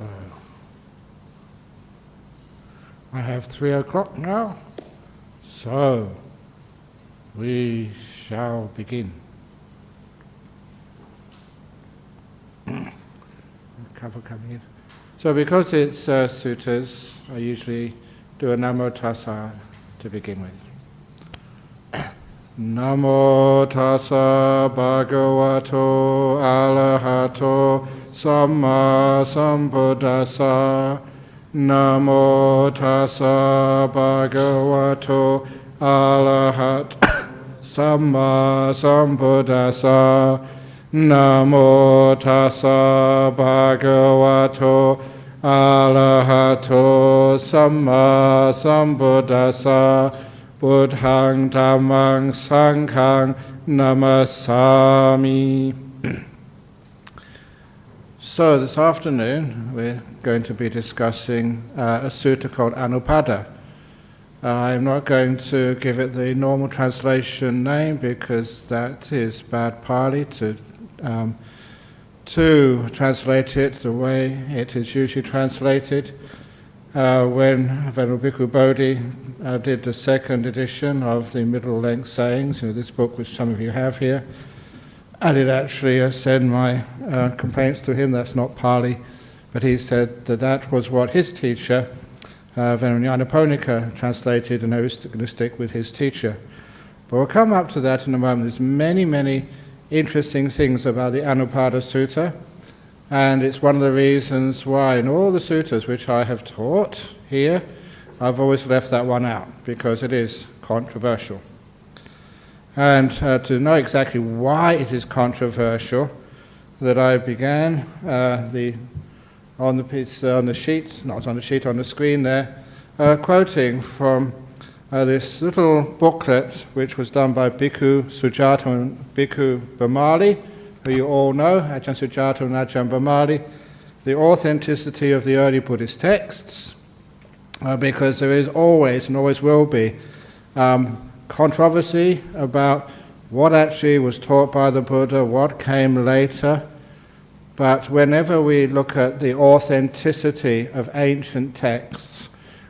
So, I have 3 o'clock now, so we shall begin. A couple coming in. So because it's suttas, I usually do a namo tassa to begin with. Namo tassa bhagavato arahato samma sambuddhassa. Namo tassa bhagavato arahato samma sambuddhassa. Namo tassa bhagavato arahato samma sambuddhassa. Buddhaṃ dhammaṃ saṅghaṃ namasami. So this afternoon we're going to be discussing a sutta called Anupada. I'm not going to give it the normal translation name because that is bad Pali to translate it the way it is usually translated. When Venerable Bhikkhu Bodhi did the second edition of the middle-length sayings, this book which some of you have here, I did actually send my complaints to him. That's not Pali, but he said that that was what his teacher, Venerable Nyanaponika, translated, and I was going to stick with his teacher. But we'll come up to that in a moment. There's many, many interesting things about the Anupada Sutta, and it's one of the reasons why in all the suttas which I have taught here, I've always left that one out, because it is controversial. And to know exactly why it is controversial, that I began on the screen there, quoting from this little booklet which was done by Bhikkhu Sujata and Bhikkhu Bhamali, who you all know, Ajahn Sujata and Ajahn Bhamali, the authenticity of the early Buddhist texts, because there is always and always will be controversy about what actually was taught by the Buddha, what came later. But whenever we look at the authenticity of ancient texts,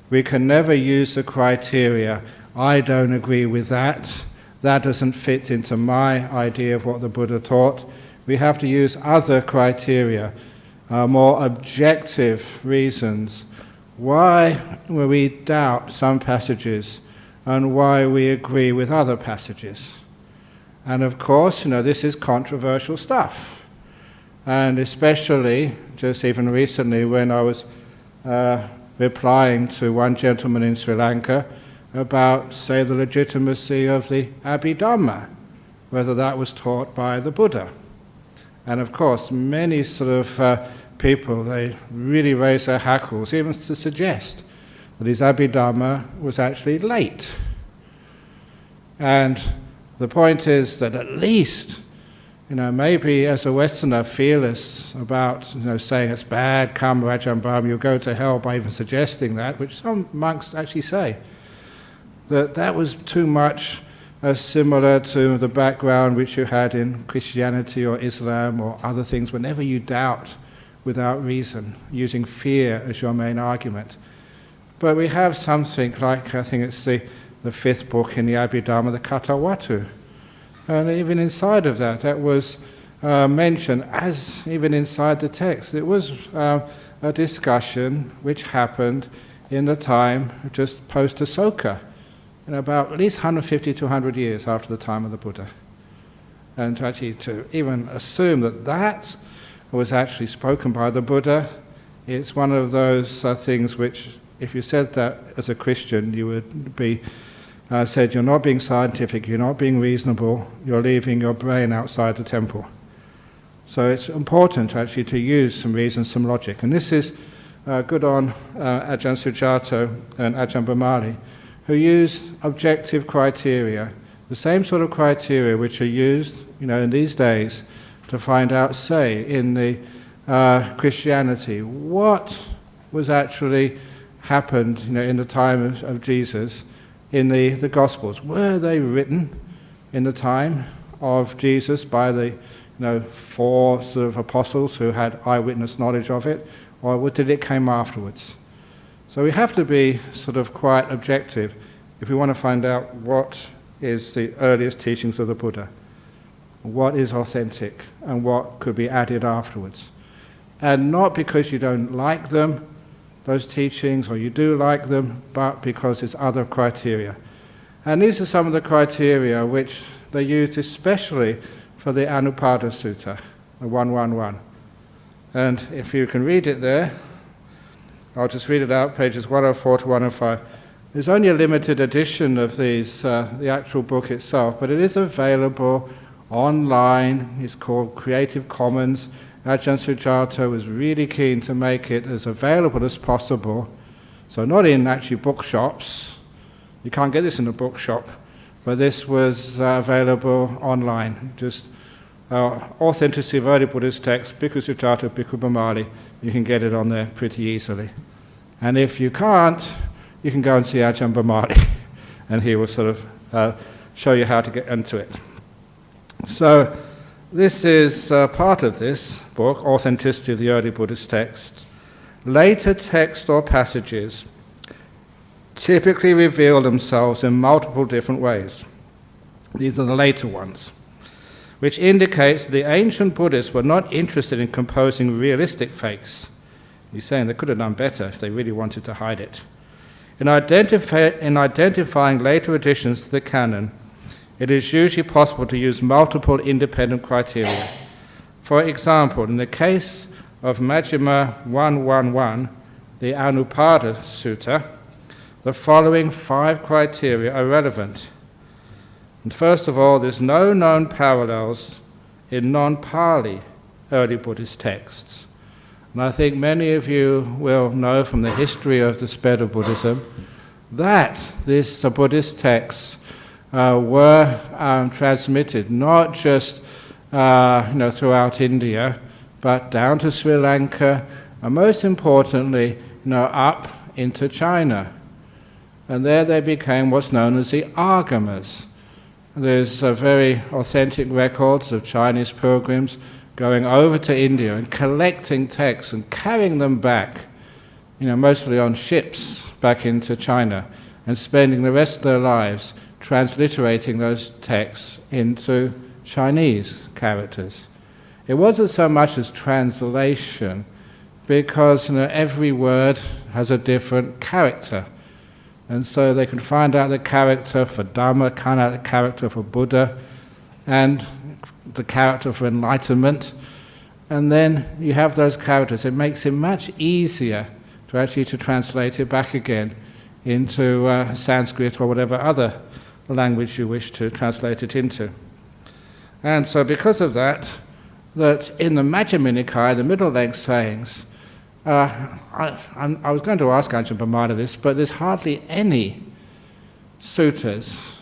we can never use the criteria, I don't agree with that, that doesn't fit into my idea of what the Buddha taught. We have to use other criteria, more objective reasons, why we doubt some passages and why we agree with other passages. And of course, this is controversial stuff. And especially, just even recently, when I was replying to one gentleman in Sri Lanka about, say, the legitimacy of the Abhidhamma, whether that was taught by the Buddha. And of course, many people, they really raise their hackles, even to suggest that his Abhidhamma was actually late. And the point is that at least, maybe as a Westerner fearless about, saying it's bad, come Ajahn Brahm, you'll go to hell, by even suggesting that, which some monks actually say, that was too much similar to the background which you had in Christianity or Islam or other things, whenever you doubt without reason, using fear as your main argument. But we have something like, I think it's the 5th book in the Abhidhamma, the Katawatu. And even inside of that was mentioned, as even inside the text, it was a discussion which happened in the time just post-Asoka, about at least 150 to 100 years after the time of the Buddha. And to even assume that was actually spoken by the Buddha, it's one of those things which, if you said that as a Christian, you would be said you're not being scientific, you're not being reasonable, you're leaving your brain outside the temple. So it's important actually to use some reason, some logic. And this is good on Ajahn Sujato and Ajahn Bhamali, who used objective criteria, the same sort of criteria which are used, in these days to find out, say, in the Christianity, what was actually happened, in the time of Jesus in the Gospels. Were they written in the time of Jesus by the 4 sort of apostles who had eyewitness knowledge of it? or did it come afterwards? So we have to be sort of quite objective if we want to find out what is the earliest teachings of the Buddha, what is authentic, and what could be added afterwards. And not because you don't like them, those teachings, or you do like them, but because it's other criteria. And these are some of the criteria which they use especially for the Anupada Sutta, the 111. And if you can read it there, I'll just read it out, pages 104 to 105. There's only a limited edition of these, the actual book itself, but it is available online. It's called Creative Commons. Ajahn Sujato was really keen to make it as available as possible. So not in actually bookshops. You can't get this in a bookshop, but this was available online. Just Authenticity of Early Buddhist Text, Bhikkhu Sujato, Bhikkhu Bhamali. You can get it on there pretty easily. And if you can't, you can go and see Ajahn Bhamali, and he will sort of show you how to get into it. So this is part of this book, Authenticity of the Early Buddhist Texts. Later texts or passages typically reveal themselves in multiple different ways. These are the later ones, which indicates the ancient Buddhists were not interested in composing realistic fakes. He's saying they could have done better if they really wanted to hide it. In identifying later additions to the canon, it is usually possible to use multiple independent criteria. For example, in the case of Majjhima 111, the Anupada Sutta, the following 5 criteria are relevant. And first of all, there's no known parallels in non-Pali early Buddhist texts. And I think many of you will know from the history of the spread of Buddhism that these Buddhist texts were transmitted not just throughout India, but down to Sri Lanka, and most importantly, up into China. And there they became what's known as the Agamas. There's very authentic records of Chinese pilgrims going over to India and collecting texts and carrying them back, mostly on ships back into China, and spending the rest of their lives transliterating those texts into Chinese characters. It wasn't so much as translation, because every word has a different character. And so they can find out the character for Dhamma, find out the character for Buddha, and the character for enlightenment. And then you have those characters. It makes it much easier to actually translate it back again into Sanskrit or whatever other language you wish to translate it into. And so because of that in the Majjhima Nikaya, the middle-length sayings, I was going to ask Ajahn Brahmana this, but there's hardly any suttas,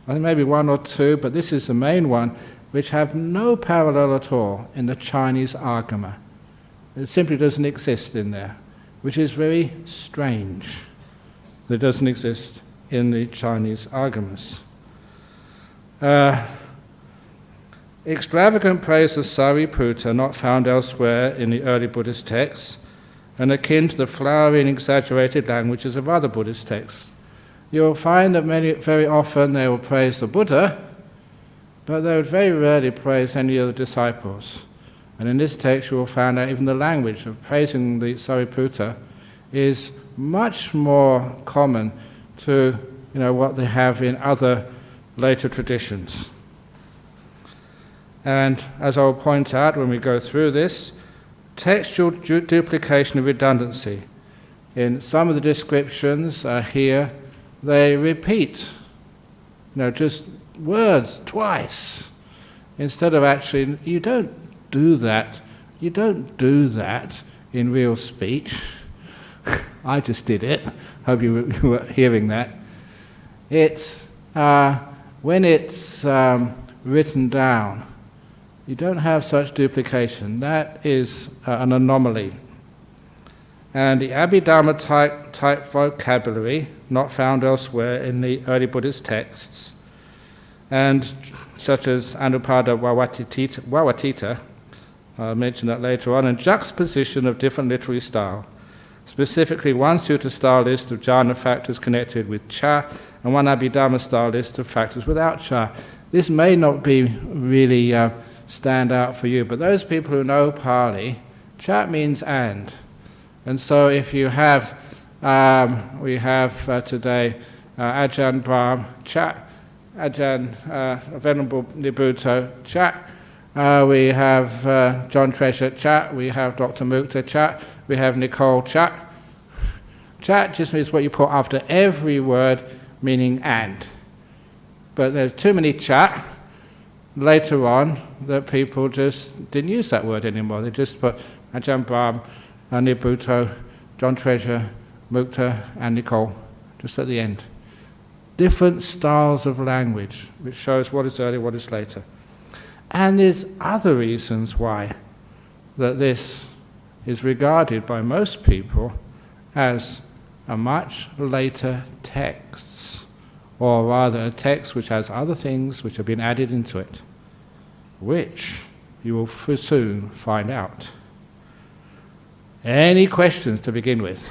I think maybe 1 or 2, but this is the main one, which have no parallel at all in the Chinese Agama. It simply doesn't exist in there, which is very strange. It doesn't exist in the Chinese Agamas. Extravagant praise of Sariputta, not found elsewhere in the early Buddhist texts, and akin to the flowery and exaggerated languages of other Buddhist texts. You'll find that very often they will praise the Buddha, but they would very rarely praise any of the disciples. And in this text you will find out even the language of praising the Sariputta is much more common to what they have in other later traditions. And as I will point out when we go through this, textual duplication and redundancy. In some of the descriptions here, they repeat, just words twice, instead of actually, you don't do that in real speech. I just did it. Hope you were hearing that. It's, when it's written down, you don't have such duplication. That is an anomaly. And the Abhidhamma type vocabulary, not found elsewhere in the early Buddhist texts, and such as Anupada Wawatita, I'll mention that later on, and juxtaposition of different literary style. Specifically, one sutta style list of jhana factors connected with cha, and one Abhidhamma style list of factors without cha. This may not be really stand out for you, but those people who know Pali, cha means and. And so if you have, we have today Ajahn Brahm, cha, Ajahn Venerable Nibbutto, cha, we have John Treasure, cha, we have Dr. Mukta, cha, we have Nicole, cha. Cha just means what you put after every word, meaning and. But there's too many cha later on that people just didn't use that word anymore. They just put Ajahn Brahm, Nibbutto, John Treasure, Mukta, and Nicole, just at the end. Different styles of language, which shows what is earlier, what is later. And there's other reasons why that this is regarded by most people as a much later text, or rather a text which has other things which have been added into it, which you will soon find out. Any questions to begin with?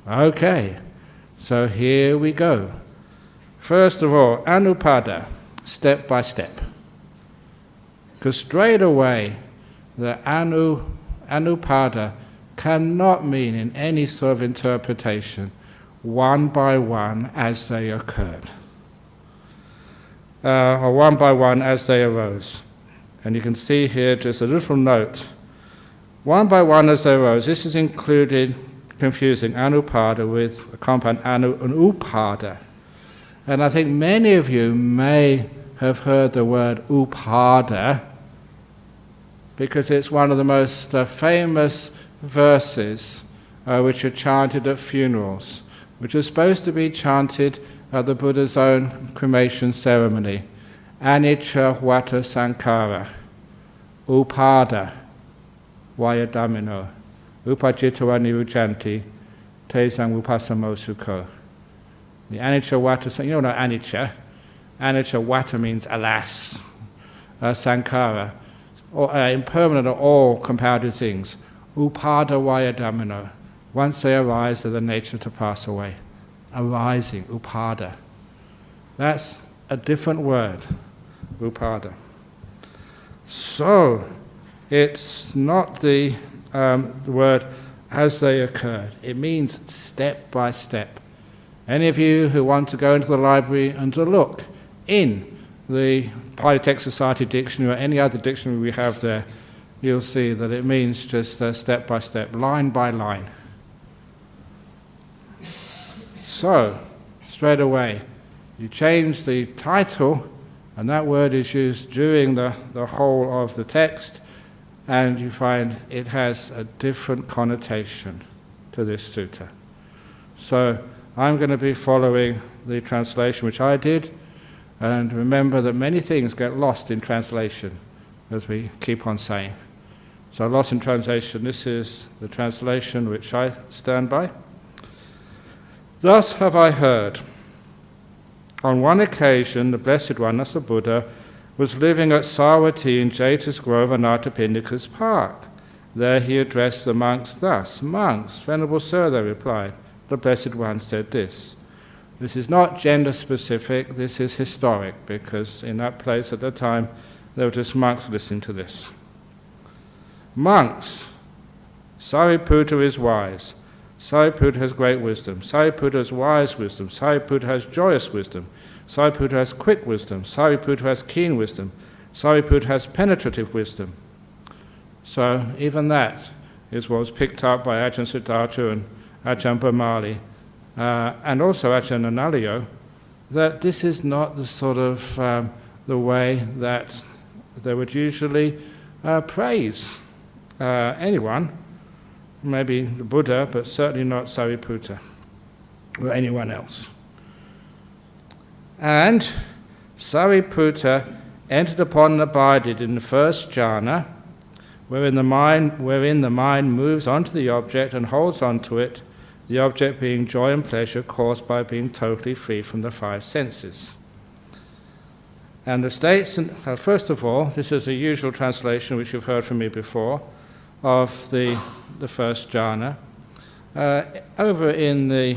Okay, so here we go. First of all, Anupada, step by step. Because straight away, the Anupada cannot mean in any sort of interpretation one by one as they occurred, or one by one as they arose. And you can see here just a little note. One by one as they arose. This is included, confusing Anupada with the compound Anu and Upada. And I think many of you may have heard the word Upada because it's one of the most famous verses which are chanted at funerals, which are supposed to be chanted at the Buddha's own cremation ceremony. Anicca vata sankhara, upada vayadamino, upajitava niruchanti, tesang upasamo sukho. The anicca vata, you don't know anicca. Anicca vata means alas, sankhara, or impermanent or all compounded things. Upada vayadamino, once they arise, they're the nature to pass away. Arising, upada. That's a different word, upada. So, it's not the word as they occurred. It means step by step. Any of you who want to go into the library and to look in the Pali Text Society dictionary or any other dictionary we have there, you'll see that it means just step by step, line by line. So, straight away, you change the title, and that word is used during the whole of the text, and you find it has a different connotation to this sutta. So, I'm going to be following the translation which I did, and remember that many things get lost in translation, as we keep on saying. So, lost in translation, this is the translation which I stand by. Thus have I heard. On one occasion, the Blessed One, that's the Buddha, was living at Savatthi in Jeta's Grove, Anathapindika's park. There he addressed the monks thus. Monks, Venerable Sir, they replied. The Blessed One said this. This is not gender specific, this is historic, because in that place at the time, there were just monks listening to this. Monks, Sariputta is wise. Sariputta has great wisdom. Sariputta has wise wisdom. Sariputta has joyous wisdom. Sariputta has quick wisdom. Sariputta has keen wisdom. Sariputta has penetrative wisdom. So even that is what was picked up by Ajahn Siddhartha and Ajahn Brahmali, and also Ajahn Analayo, that this is not the sort of the way that they would usually praise anyone. Maybe the Buddha, but certainly not Sariputta or anyone else. And Sariputta entered upon and abided in the first jhana, wherein the mind moves onto the object and holds onto it, the object being joy and pleasure caused by being totally free from the five senses. And the states, first of all, this is a usual translation which you've heard from me before, of the first jhana. Over in the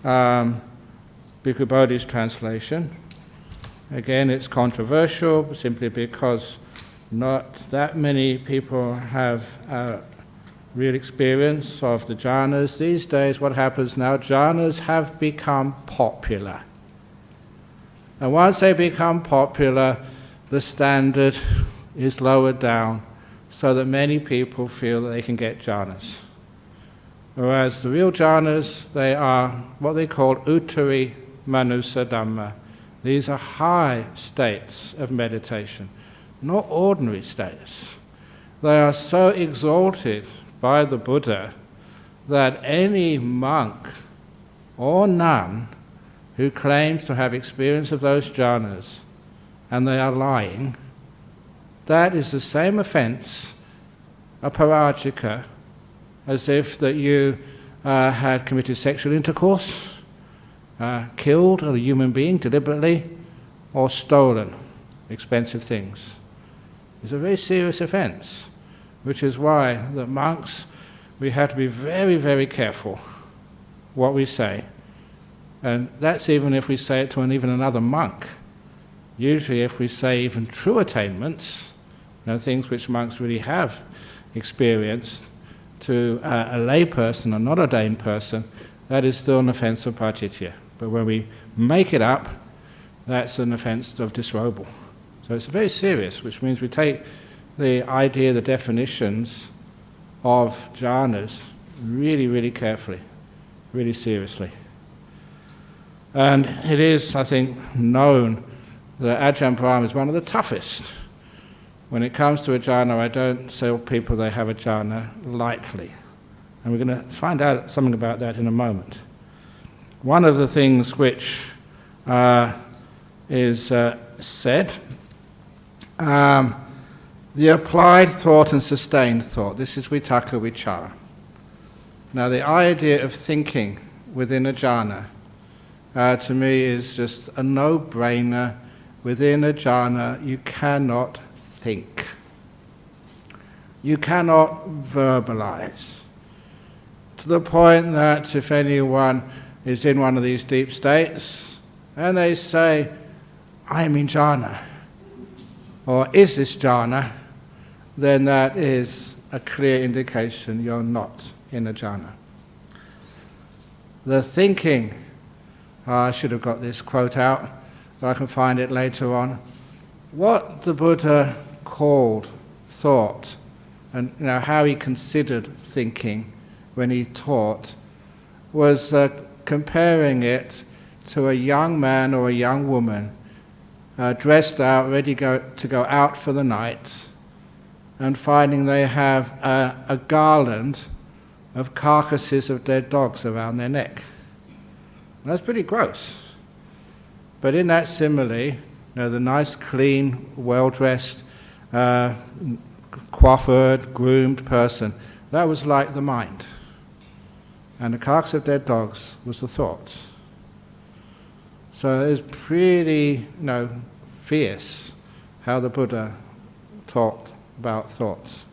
Bhikkhu Bodhi's translation, again it's controversial simply because not that many people have real experience of the jhanas. These days what happens now, jhanas have become popular. And once they become popular, the standard is lowered down so that many people feel that they can get jhanas. Whereas the real jhanas, they are what they call uttari manusa dhamma. These are high states of meditation, not ordinary states. They are so exalted by the Buddha that any monk or nun who claims to have experience of those jhanas, and they are lying, that is the same offense, a parajika, as if that you had committed sexual intercourse, killed a human being deliberately, or stolen expensive things. It's a very serious offense, which is why the monks, we have to be very, very careful what we say. And that's even if we say it to even another monk. Usually if we say even true attainments, things which monks really have experienced, to a lay person, a not ordained person, that is still an offense of partitya. But when we make it up, that's an offense of disrobal. So it's very serious, which means we take the idea, the definitions of jhanas really, really carefully, really seriously. And it is, I think, known that Ajahn Brahm is one of the toughest. When it comes to a jhana, I don't tell people they have a jhana lightly. And we're going to find out something about that in a moment. One of the things which is said, the applied thought and sustained thought, this is vitakka vichara. Now the idea of thinking within a jhana, to me is just a no-brainer. Within a jhana, you cannot think. You cannot verbalize. To the point that if anyone is in one of these deep states and they say, I am in jhana, or is this jhana, then that is a clear indication you're not in a jhana. The thinking, I should have got this quote out, but I can find it later on. What the Buddha called thought, and how he considered thinking when he taught, was comparing it to a young man or a young woman dressed out, ready to go out for the night, and finding they have a garland of carcasses of dead dogs around their neck. And that's pretty gross. But in that simile, the nice, clean, well-dressed, coiffured, groomed person, that was like the mind. And the carcass of dead dogs was the thoughts. So it was pretty, fierce how the Buddha talked about thoughts.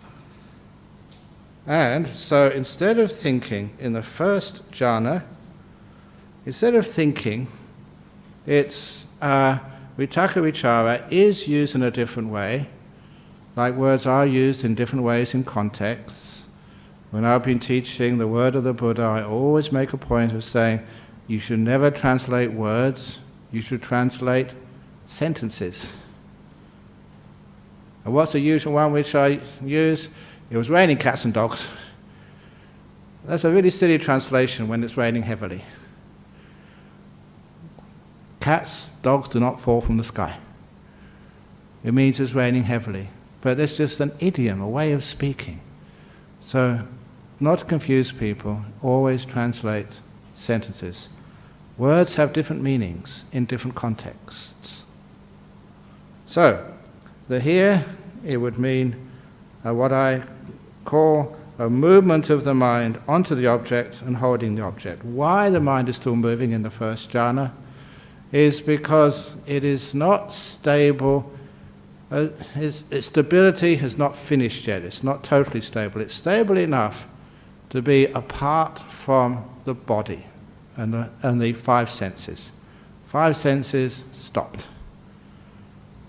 And so instead of thinking in the first jhana, instead of thinking, it's vitakka vichara is used in a different way, like words are used in different ways in contexts. When I've been teaching the word of the Buddha, I always make a point of saying, you should never translate words, you should translate sentences. And what's the usual one which I use? It was raining cats and dogs. That's a really silly translation when it's raining heavily. Cats, dogs do not fall from the sky. It means it's raining heavily. But it's just an idiom, a way of speaking. So, not to confuse people, always translate sentences. Words have different meanings in different contexts. So, here it would mean what I call a movement of the mind onto the object and holding the object. Why the mind is still moving in the first jhana is because it is not stable. Its stability has not finished yet. It's not totally stable. It's stable enough to be apart from the body and the five senses. Five senses stopped.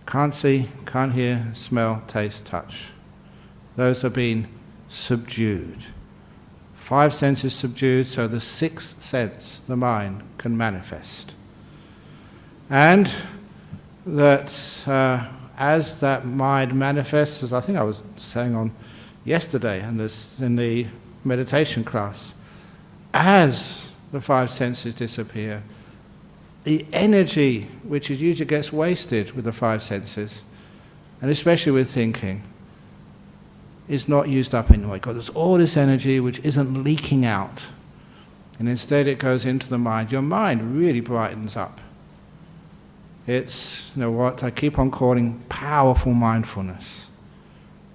Can't see, can't hear, smell, taste, touch. Those have been subdued. Five senses subdued, so the sixth sense, the mind, can manifest. And that as that mind manifests, as I think I was saying on yesterday in the meditation class, as the five senses disappear, the energy which usually gets wasted with the five senses, and especially with thinking, is not used up anymore. Because there's all this energy which isn't leaking out, and instead it goes into the mind. Your mind really brightens up. It's, what I keep on calling powerful mindfulness.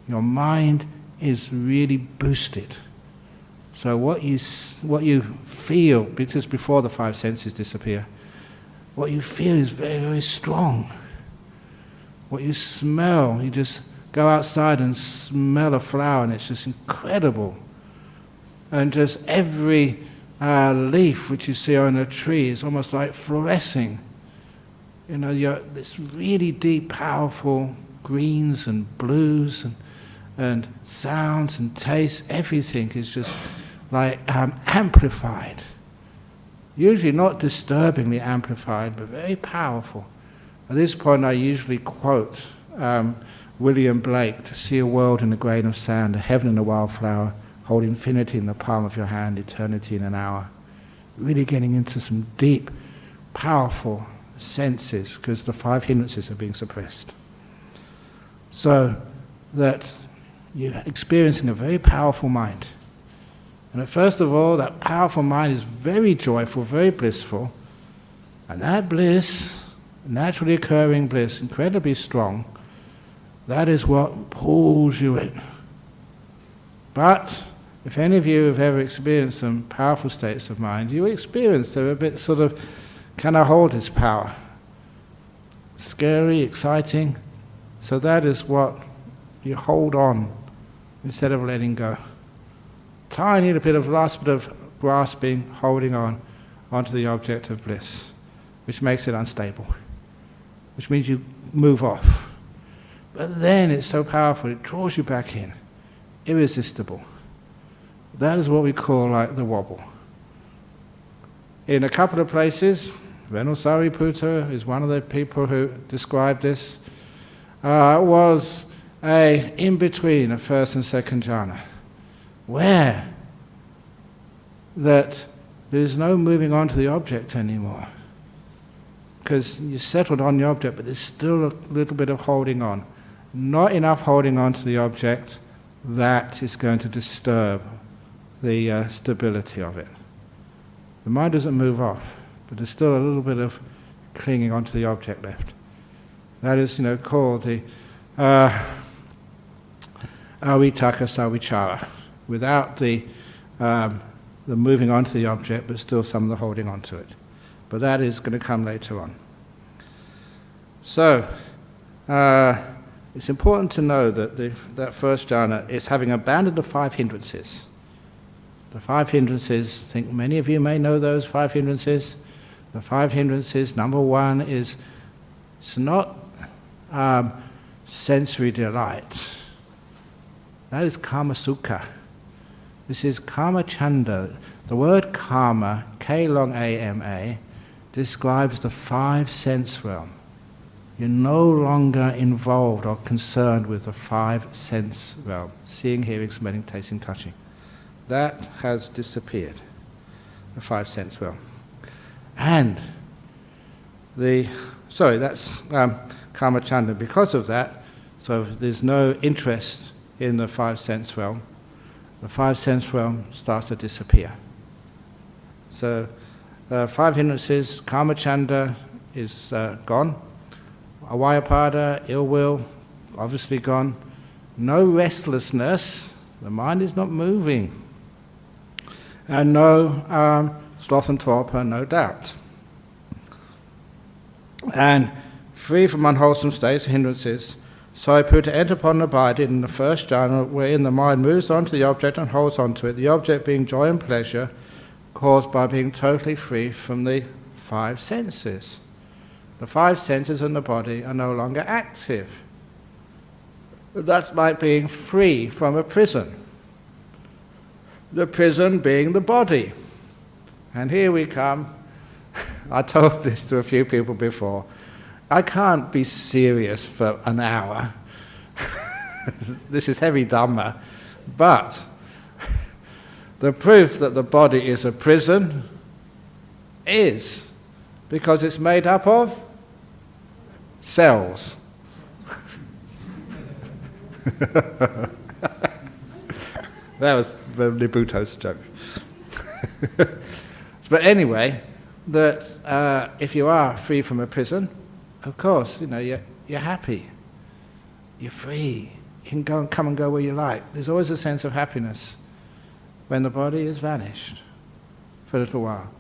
Your mind is really boosted. So what you feel, because before the five senses disappear, what you feel is very, very strong. What you smell, you just go outside and smell a flower, and it's just incredible. And just every leaf which you see on a tree is almost like fluorescing. This really deep, powerful greens and blues and sounds and tastes. Everything is just like amplified. Usually not disturbingly amplified, but very powerful. At this point I usually quote William Blake, "To see a world in a grain of sand, a heaven in a wildflower, hold infinity in the palm of your hand, eternity in an hour." Really getting into some deep, powerful senses, because the five hindrances are being suppressed. So that you're experiencing a very powerful mind. And first of all, that powerful mind is very joyful, very blissful, and that bliss, naturally occurring bliss, incredibly strong, that is what pulls you in. But if any of you have ever experienced some powerful states of mind, you will experience they're a bit sort of, can I hold this power? Scary, exciting. So that is what you hold on instead of letting go. Tiny little bit of last bit of grasping, holding on onto the object of bliss, which makes it unstable, which means you move off. But then it's so powerful, it draws you back in, irresistible. That is what we call like the wobble. In a couple of places, Venerable Sariputta is one of the people who described this, was a in-between of first and second jhana, where that there's no moving on to the object anymore. Because you settled on the object, but there's still a little bit of holding on. Not enough holding on to the object that is going to disturb the stability of it. The mind doesn't move off, but there's still a little bit of clinging onto the object left. That is, called the avitaka savichara, without the moving onto the object, but still some of the holding onto it. But that is going to come later on. So, it's important to know that that first jhana is having abandoned the five hindrances. The five hindrances, I think many of you may know those five hindrances. The five hindrances, number one is, it's not sensory delight. That is kama sukha. This is kama chanda. The word kama, K-long-A-M-A, describes the five sense realm. You're no longer involved or concerned with the five sense realm. Seeing, hearing, smelling, tasting, touching. That has disappeared, the five sense realm. And that's kama chanda. Because of that, so there's no interest in the five sense realm. The five sense realm starts to disappear. So five hindrances, kama chanda is gone. Avyapada, ill will, obviously gone. No restlessness, the mind is not moving. And no sloth and torpor, no doubt. and free from unwholesome states, hindrances. Sariputta enter upon the body in the first jhana, wherein the mind moves on to the object and holds on to it, the object being joy and pleasure, caused by being totally free from the five senses. The five senses in the body are no longer active. That's like being free from a prison. The prison being the body. And here we come. I told this to a few people before. I can't be serious for an hour. This is heavy Dhamma. But the proof that the body is a prison is because it's made up of cells. That was Nibuto's joke. But anyway, that if you are free from a prison, of course, you're happy. You're free. You can go and come and go where you like. There's always a sense of happiness when the body is vanished for a little while.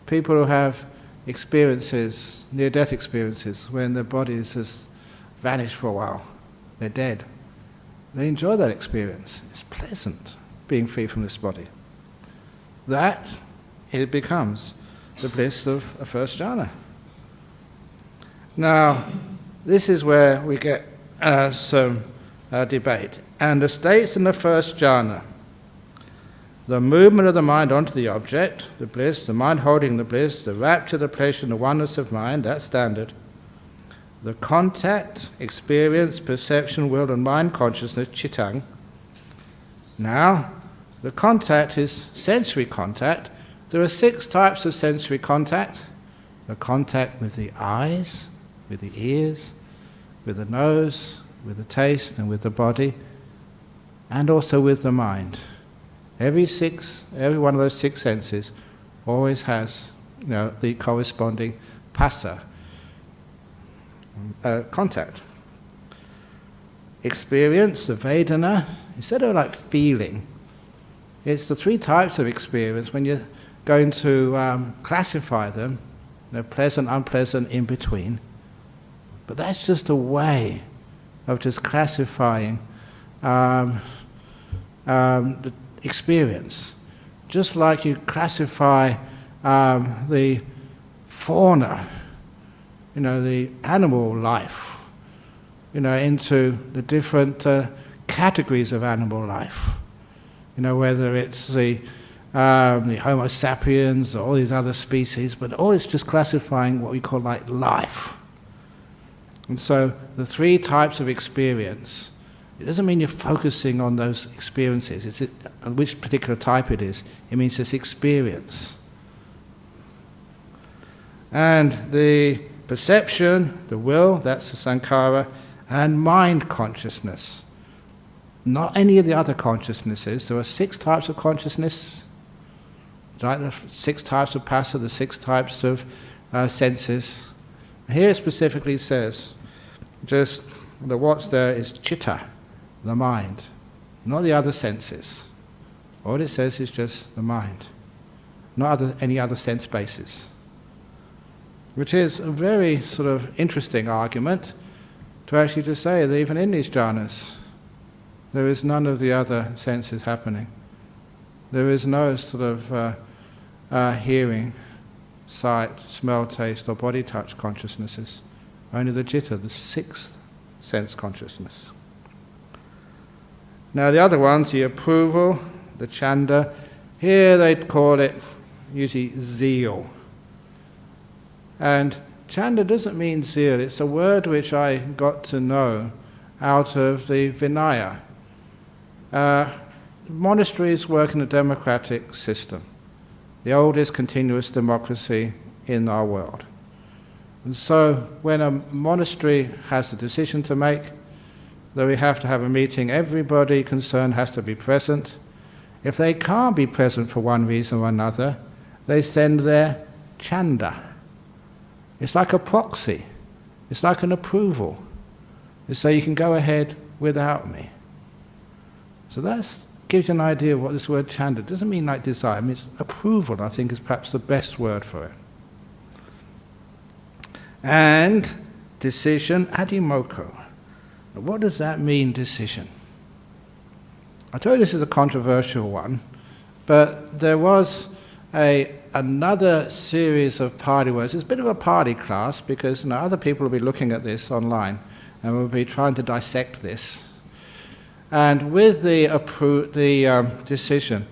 People who have experiences, near-death experiences, when their bodies has vanished for a while, they're dead. They enjoy that experience. It's pleasant being free from this body. That, it becomes the bliss of a first jhana. Now, this is where we get some debate. And the states in the first jhana, the movement of the mind onto the object, the bliss, the mind holding the bliss, the rapture, the pleasure, and the oneness of mind, that's standard. The contact, experience, perception, will, and mind consciousness, chittang. Now, the contact is sensory contact. There are 6 types of sensory contact. The contact with the eyes, with the ears, with the nose, with the taste, and with the body, and also with the mind. Every one of those 6 senses always has, the corresponding passa, contact. Experience, the Vedana, instead of like feeling, it's the 3 types of experience when you're going to classify them, pleasant, unpleasant, in between. But that's just a way of just classifying the experience. Just like you classify the fauna, the animal life, into the different categories of animal life. Whether it's the Homo sapiens or all these other species, but all it's just classifying what we call like life. And so the 3 types of experience, it doesn't mean you're focusing on those experiences. Which particular type it is. It means it's experience. And the perception, the will, that's the sankhara, and mind consciousness. Not any of the other consciousnesses. There are 6 types of consciousness, right? The 6 types of passa, the 6 types of senses. Here it specifically says, just the what's there is chitta, the mind, not the other senses. All it says is just the mind, not any other sense bases. Which is a very sort of interesting argument to actually to say that even in these jhanas, there is none of the other senses happening. There is no sort of hearing, sight, smell, taste, or body touch consciousnesses. Only the citta, the 6th sense consciousness. Now the other ones, the approval, the chanda, here they'd call it usually zeal. And chanda doesn't mean zeal, it's a word which I got to know out of the Vinaya. Monasteries work in a democratic system, the oldest continuous democracy in our world. And so when a monastery has a decision to make, that we have to have a meeting, everybody concerned has to be present. If they can't be present for one reason or another, they send their chanda. It's like a proxy. It's like an approval. They say you can go ahead without me. So that gives you an idea of what this word chanda doesn't mean like desire. It means approval, I think, is perhaps the best word for it. And decision, adimoko. Now, what does that mean, decision? I told you this is a controversial one, but there was another series of party words. It's a bit of a party class because other people will be looking at this online and we'll be trying to dissect this. And with the decision,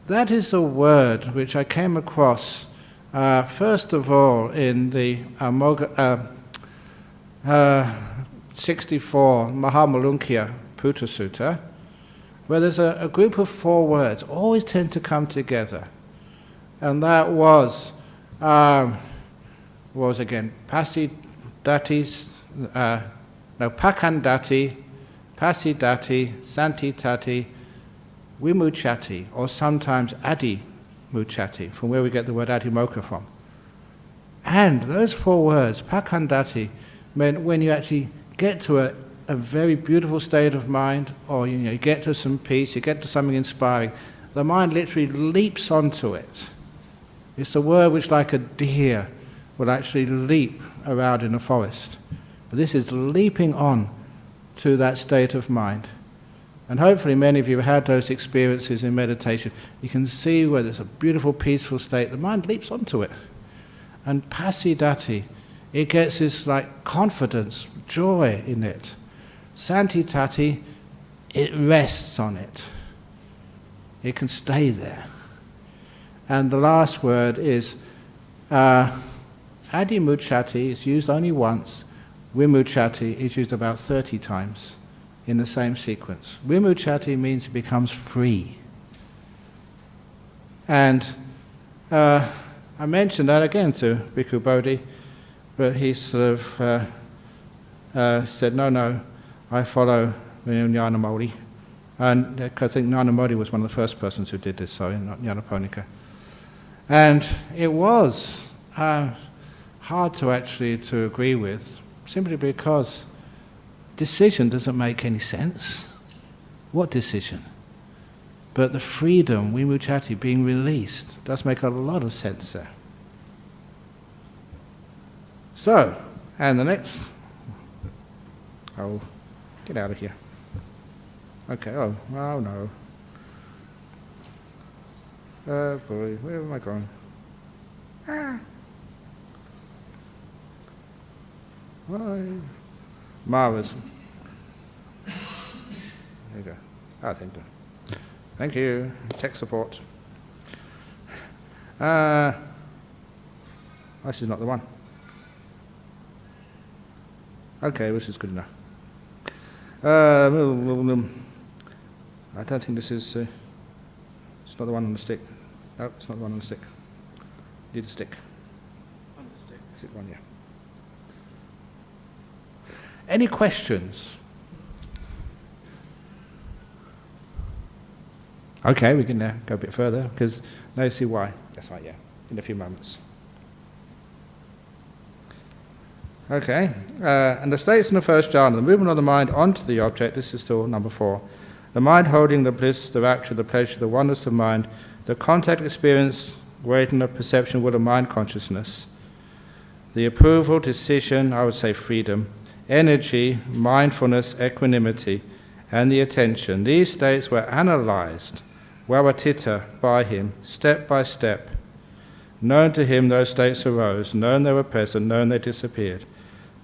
that is a word which I came across first of all in the 64 Mahamalunkyya Putta Sutta, where there's a group of 4 words always tend to come together. And that was again, pakandati, pasidati, santitati, vimuchati, or sometimes adimuchati, from where we get the word adimokkha from. And those 4 words, pakandati, meant when you actually get to a very beautiful state of mind, or you get to some peace, you get to something inspiring, the mind literally leaps onto it. It's the word which, like a deer, will actually leap around in a forest. But this is leaping on to that state of mind. And hopefully many of you have had those experiences in meditation. You can see where there's a beautiful, peaceful state, the mind leaps onto it. And pasidati, it gets this like confidence, joy in it. Santitati, it rests on it. It can stay there. And the last word is adimuchati. It's used only once. Vimuchati is used about 30 times in the same sequence. Vimuchati means it becomes free. And I mentioned that again to Bhikkhu Bodhi, but he sort of said, no, I follow Nyanamodi. And I think Nyanamodi was one of the first persons who did this, sorry, not Nyanaponika. And it was hard to agree with, simply because decision doesn't make any sense. What decision? But the freedom, vimuchati, being released, does make a lot of sense there. So, and the next, oh, get out of here. Okay, oh no. Oh boy, where am I going? Why? Marvelous. There you go. Thank you. Thank you. Tech support. This is not the one. Okay, this is good enough. I don't think this is... it's not the one on the stick. No, it's not the one on the stick. Need a stick. On the stick. Stick one, yeah. Any questions? Okay, we can go a bit further, because now you see why. That's right, yeah, in a few moments. Okay, and the states in the first jhana, the movement of the mind onto the object, this is still number 4. The mind holding the bliss, the rapture, the pleasure, the oneness of mind, the contact experience, weighting of perception with a mind consciousness, the approval, decision, I would say freedom, energy, mindfulness, equanimity, and the attention. These states were analyzed, vavatitta, by him, step by step. Known to him those states arose, known they were present, known they disappeared.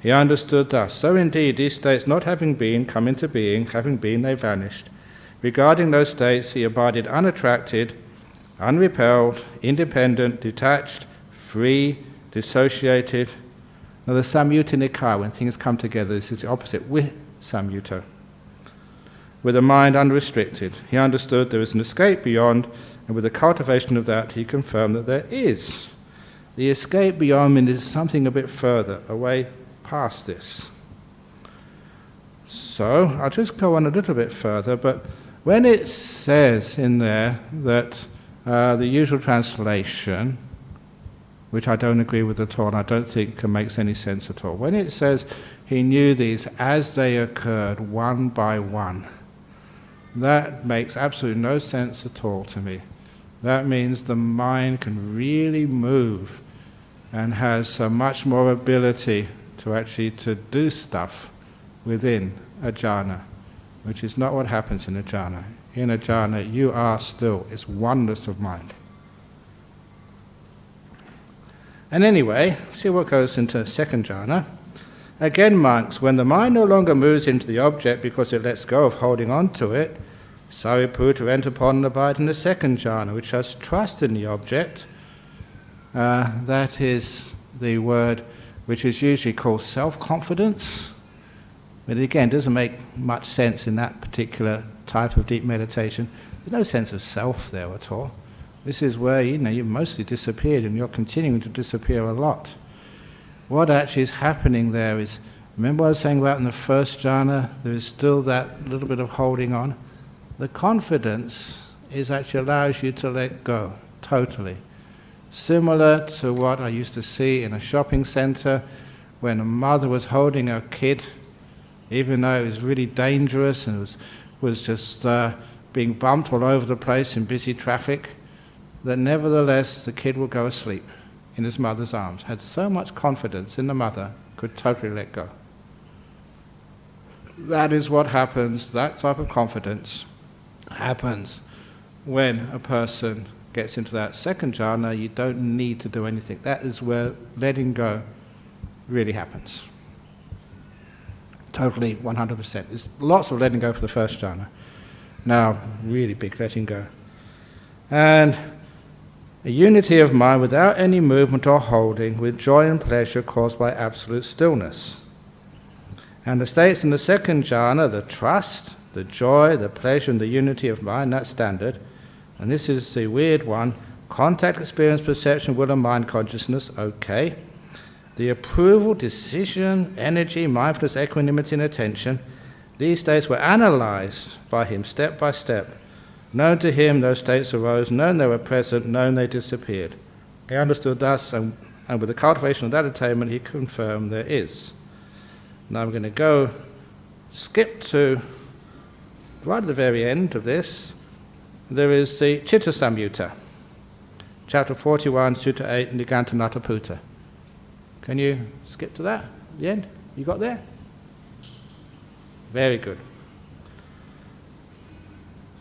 He understood thus, so indeed these states not having been, come into being, having been, they vanished. Regarding those states, he abided unattracted, unrepelled, independent, detached, free, dissociated. Now the Samyutta Nikaya, when things come together, this is the opposite, with Samyutta. With a mind unrestricted, he understood there is an escape beyond, and with the cultivation of that, he confirmed that there is. The escape beyond is something a bit further, away past this. So, I'll just go on a little bit further, but when it says in there that the usual translation, which I don't agree with at all, and I don't think makes any sense at all, when it says he knew these as they occurred one by one, that makes absolutely no sense at all to me. That means the mind can really move and has so much more ability to do stuff within a jhana, which is not what happens in a jhana. In a jhana, you are still. It's oneness of mind. And anyway, see what goes into second jhana. Again, monks, when the mind no longer moves into the object because it lets go of holding on to it, Sariputta enter upon and abide in the second jhana, which has trust in the object. That is the word which is usually called self-confidence. But again, it doesn't make much sense in that particular type of deep meditation. There's no sense of self there at all. This is where, you've mostly disappeared and you're continuing to disappear a lot. What actually is happening there is, remember what I was saying about in the first jhana, there is still that little bit of holding on. The confidence actually allows you to let go, totally. Similar to what I used to see in a shopping centre when a mother was holding her kid, even though it was really dangerous and was just being bumped all over the place in busy traffic, that nevertheless the kid would go asleep in his mother's arms. Had so much confidence in the mother, could totally let go. That is what happens, that type of confidence happens when a person gets into that second jhana. You don't need to do anything. That is where letting go really happens. Totally, 100%. There's lots of letting go for the first jhana. Now, really big letting go. And a unity of mind without any movement or holding, with joy and pleasure caused by absolute stillness. And the states in the second jhana, the trust, the joy, the pleasure, and the unity of mind, that's standard. And this is the weird one. Contact, experience, perception, will, and mind consciousness, okay. The approval, decision, energy, mindfulness, equanimity, and attention, these states were analyzed by him step by step. Known to him, those states arose, known they were present, known they disappeared. He understood thus, and with the cultivation of that attainment, he confirmed there is. Now I'm going to skip to right at the very end of this. There is the Chitta Samyutta, chapter 41, Sutta 8, Nigantanattaputta. Can you skip to that, the end? You got there? Very good.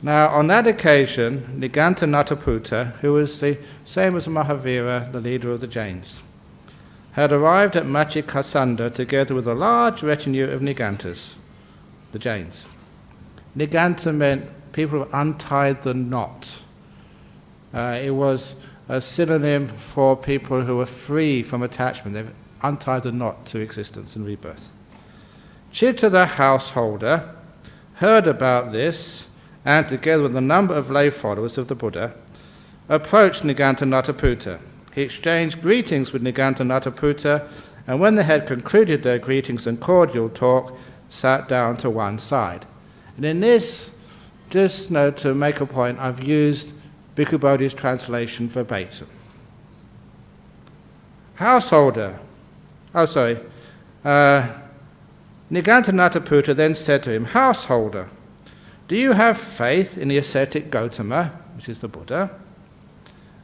Now, on that occasion, Nigantanattaputta, who was the same as Mahavira, the leader of the Jains, had arrived at Machikasanda together with a large retinue of Nigantas, the Jains. Niganta meant people who untied the knot. It was a synonym for people who were free from attachment. They've untied the knot to existence and rebirth. Chitta, the householder, heard about this, and together with a number of lay followers of the Buddha, approached Nigantanattaputta. He exchanged greetings with Nigantanattaputta, and when they had concluded their greetings and cordial talk, sat down to one side. And in this, just to make a point, I've used Bhikkhu Bodhi's translation verbatim. Householder, Nigantanattaputta then said to him, householder, do you have faith in the ascetic Gautama, which is the Buddha?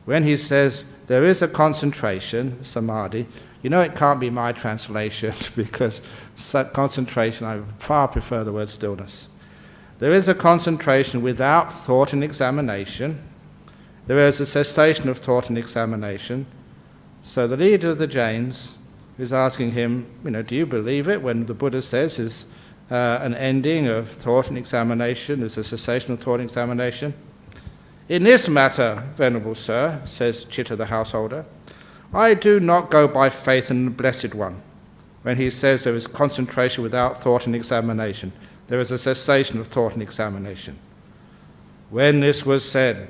When he says there is a concentration, samadhi, it can't be my translation because concentration, I far prefer the word stillness. There is a concentration without thought and examination. There is a cessation of thought and examination. So the leader of the Jains is asking him, do you believe it when the Buddha says is an ending of thought and examination, there's a cessation of thought and examination? In this matter, Venerable Sir, says Chitta the householder, I do not go by faith in the Blessed One. When he says there is concentration without thought and examination, there is a cessation of thought and examination. When this was said,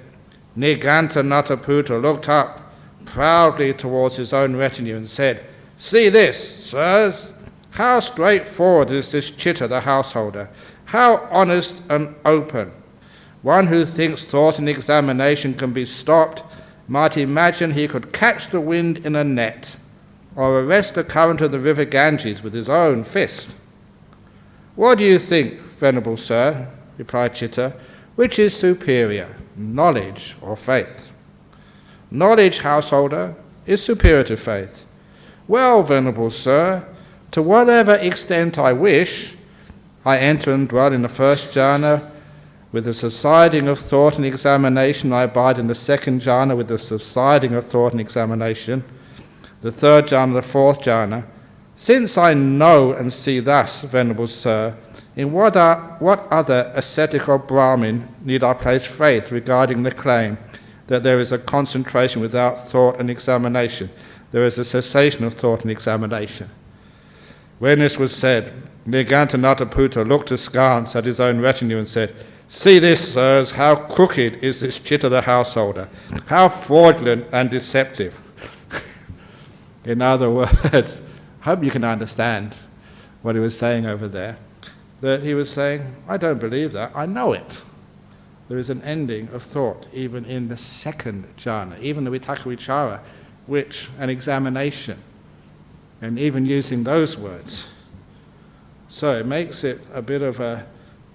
Nigantanattaputta looked up proudly towards his own retinue and said, see this, sirs, how straightforward is this Chitta the householder, how honest and open. One who thinks thought and examination can be stopped might imagine he could catch the wind in a net or arrest the current of the river Ganges with his own fist. What do you think, Venerable Sir, replied Chitta, which is superior, knowledge or faith? Knowledge, householder, is superior to faith. Well, Venerable Sir, To whatever extent I wish, I enter and dwell in the first jhana. With the subsiding of thought and examination, I abide in the second jhana. With the subsiding of thought and examination, the third jhana, the fourth jhana. Since I know and see thus, Venerable Sir, in what other ascetic or Brahmin need I place faith regarding the claim that there is a concentration without thought and examination? There is a cessation of thought and examination. When this was said, Nigantanathaputta looked askance at his own retinue and said, "See this, sirs, how crooked is this chitta the householder, how fraudulent and deceptive." In other words, I hope you can understand what he was saying over there. That he was saying, I don't believe that, I know it. There is an ending of thought even in the second jhana, even the vitaka vichara, which an examination, and even using those words. So it makes it a bit of a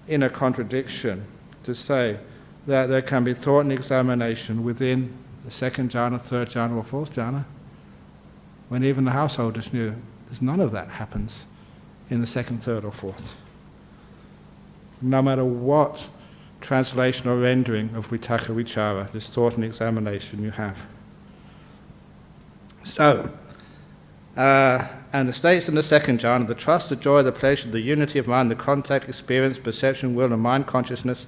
inner contradiction to say that there can be thought and examination within the second jhana, third jhana, or fourth jhana, when even the householders knew there's none of that happens in the second, third, or fourth. No matter what translation or rendering of vitaka vichara, this thought and examination you have. So, and the states in the second jhana, the trust, the joy, the pleasure, the unity of mind, the contact, experience, perception, will, and mind consciousness,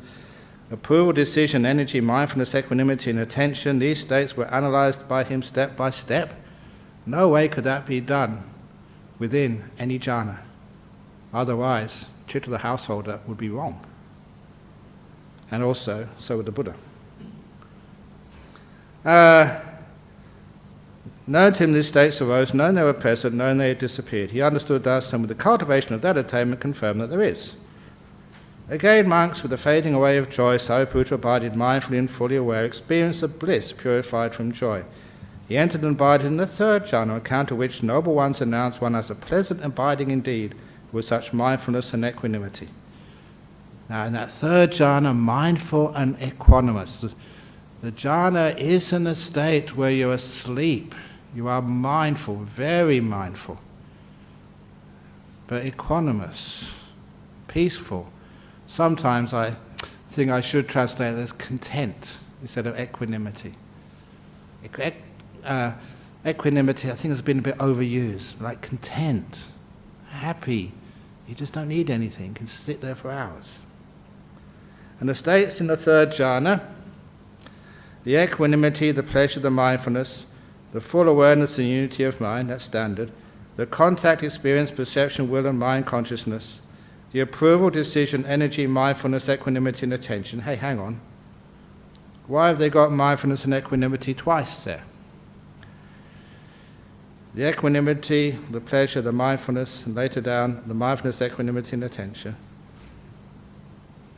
approval, decision, energy, mindfulness, equanimity, and attention, these states were analyzed by him step by step. No way could that be done within any jhana. Otherwise, chitta the householder would be wrong. And also, so would the Buddha. Known to him these states arose, known they were present, known they had disappeared. He understood thus, and with the cultivation of that attainment confirmed that there is. Again, monks, with the fading away of joy, Sariputta abided mindfully and fully aware, experienced the bliss purified from joy. He entered and abided in the third jhana, on account of which noble ones announced one as a pleasant abiding indeed, with such mindfulness and equanimity. Now, in that third jhana, mindful and equanimous. The jhana isn't a state where you're asleep. You are mindful, very mindful, but equanimous, peaceful. Sometimes I think I should translate it as content instead of equanimity. Equanimity, I think, has been a bit overused, like content, happy. You just don't need anything. You can sit there for hours. And the states in the third jhana, the equanimity, the pleasure, the mindfulness, the full awareness and unity of mind, that's standard, the contact, experience, perception, will, and mind consciousness, the approval, decision, energy, mindfulness, equanimity, and attention. Hey, hang on. Why have they got mindfulness and equanimity twice there? The equanimity, the pleasure, the mindfulness, and later down, the mindfulness, equanimity, and attention.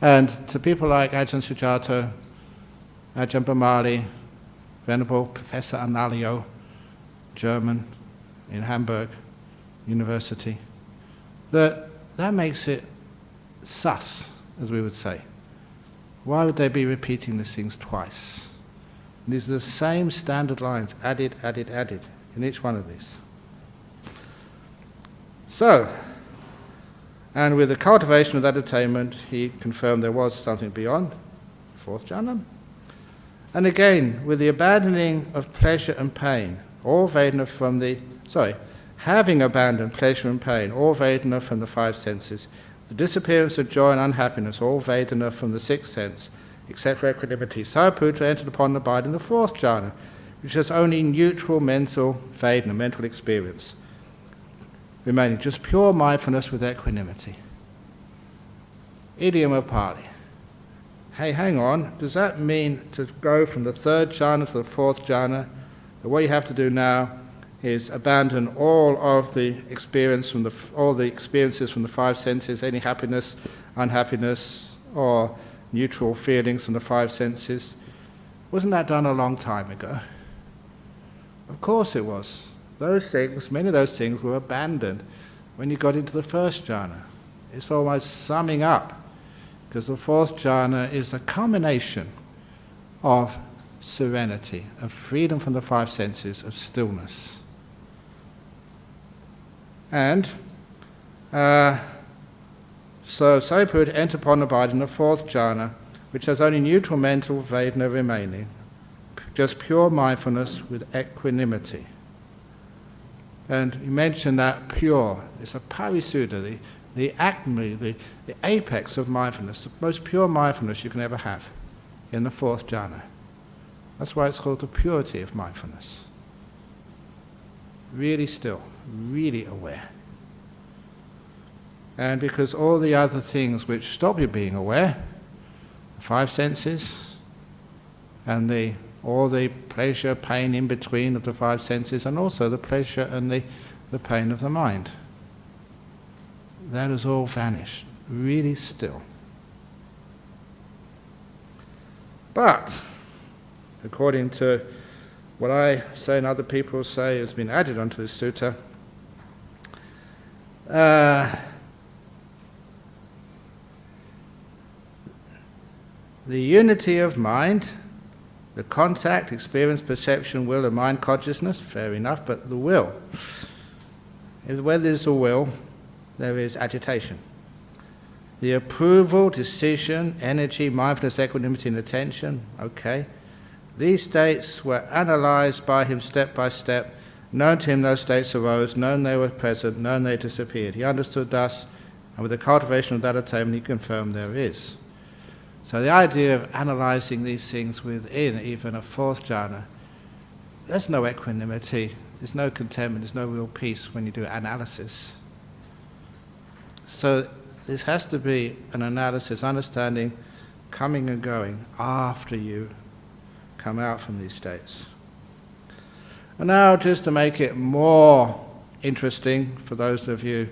And to people like Ajahn Sujato, Ajahn Brahmali, Venerable Professor Analayo, German, in Hamburg University, that makes it sus, as we would say. Why would they be repeating these things twice? And these are the same standard lines, added, added, added, in each one of these. So, and with the cultivation of that attainment, he confirmed there was something beyond, fourth jhana. And again, with the abandoning of pleasure and pain, all Vedana from the, having abandoned pleasure and pain, all Vedana from the five senses, the disappearance of joy and unhappiness, all Vedana from the sixth sense, except for equanimity, Sariputta entered upon and abide in the fourth jhana, which has only neutral mental Vedana, mental experience, remaining just pure mindfulness with equanimity. Idiom of Pali. Hey, hang on, does that mean to go from the third jhana to the fourth jhana, that what you have to do now is abandon all of the experiences from the five senses, any happiness, unhappiness, or neutral feelings from the five senses? Wasn't that done a long time ago? Of course it was. Those things, many of those things were abandoned when you got into the first jhana. It's almost summing up, because the fourth jhana is a culmination of serenity, of freedom from the five senses, of stillness. And So Sariputta entered upon abide in the fourth jhana, which has only neutral mental Vedana remaining, just pure mindfulness with equanimity. And you mentioned that pure, it's a parisuddha, the acme, the apex of mindfulness, the most pure mindfulness you can ever have in the fourth jhana. That's why it's called the purity of mindfulness. Really still, really aware. And because all the other things which stop you being aware, the five senses, and all the pleasure, pain in between of the five senses, and also the pleasure and the pain of the mind, that has all vanished, really still. But, according to what I say and other people say has been added onto this sutta, the unity of mind, the contact, experience, perception, will, and mind consciousness, fair enough, but the will. Where there's a will, there is agitation. The approval, decision, energy, mindfulness, equanimity, and attention, okay. These states were analysed by him step by step. Known to him those states arose, known they were present, known they disappeared. He understood thus, and with the cultivation of that attainment he confirmed there is. So the idea of analysing these things within even a fourth jhana, there's no equanimity, there's no contentment, there's no real peace when you do analysis. So this has to be an analysis, understanding, coming and going after you come out from these states. And now, just to make it more interesting for those of you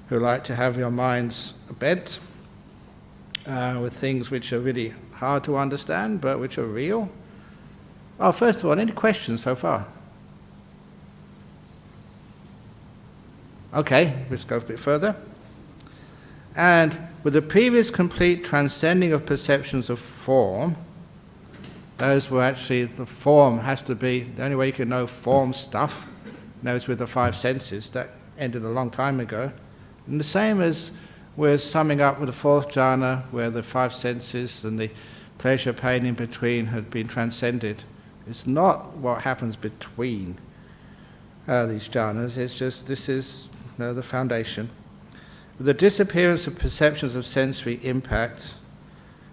who like to have your minds bent with things which are really hard to understand but which are real. Oh, first of all, any questions so far? Okay, let's go a bit further. And with the previous complete transcending of perceptions of form, those were actually, the form has to be, the only way you can know form stuff, knows with the five senses, that ended a long time ago. And the same as we're summing up with the fourth jhana, where the five senses and the pleasure, pain in between had been transcended. It's not what happens between these jhanas, it's just, this is the foundation. With the disappearance of perceptions of sensory impact,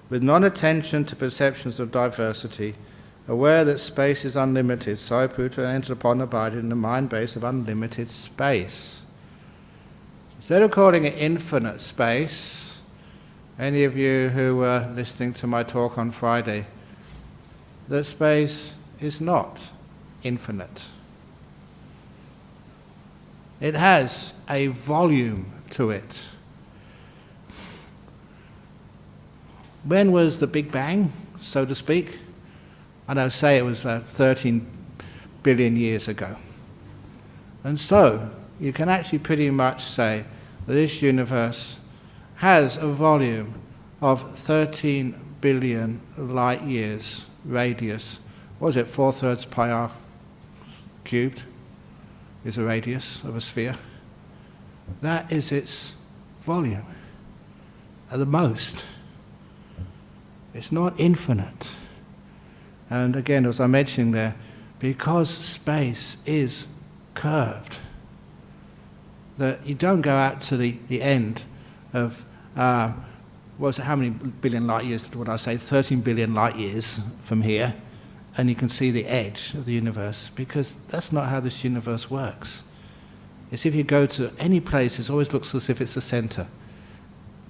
with non-attention to perceptions of diversity, aware that space is unlimited, Sariputta entered upon abiding in the mind base of unlimited space. Instead of calling it infinite space, any of you who were listening to my talk on Friday, that space is not infinite. It has a volume to it. When was the Big Bang, so to speak? I know, say it was 13 billion years ago. And so, you can actually pretty much say that this universe has a volume of 13 billion light years radius. What is it, 4/3 pi r cubed is the radius of a sphere? That is its volume, at the most. It's not infinite. And again, as I mentioned there, because space is curved, that you don't go out to the end of, how many billion light years would I say? 13 billion light years from here, and you can see the edge of the universe, because that's not how this universe works. It's if you go to any place, it always looks as if it's the center.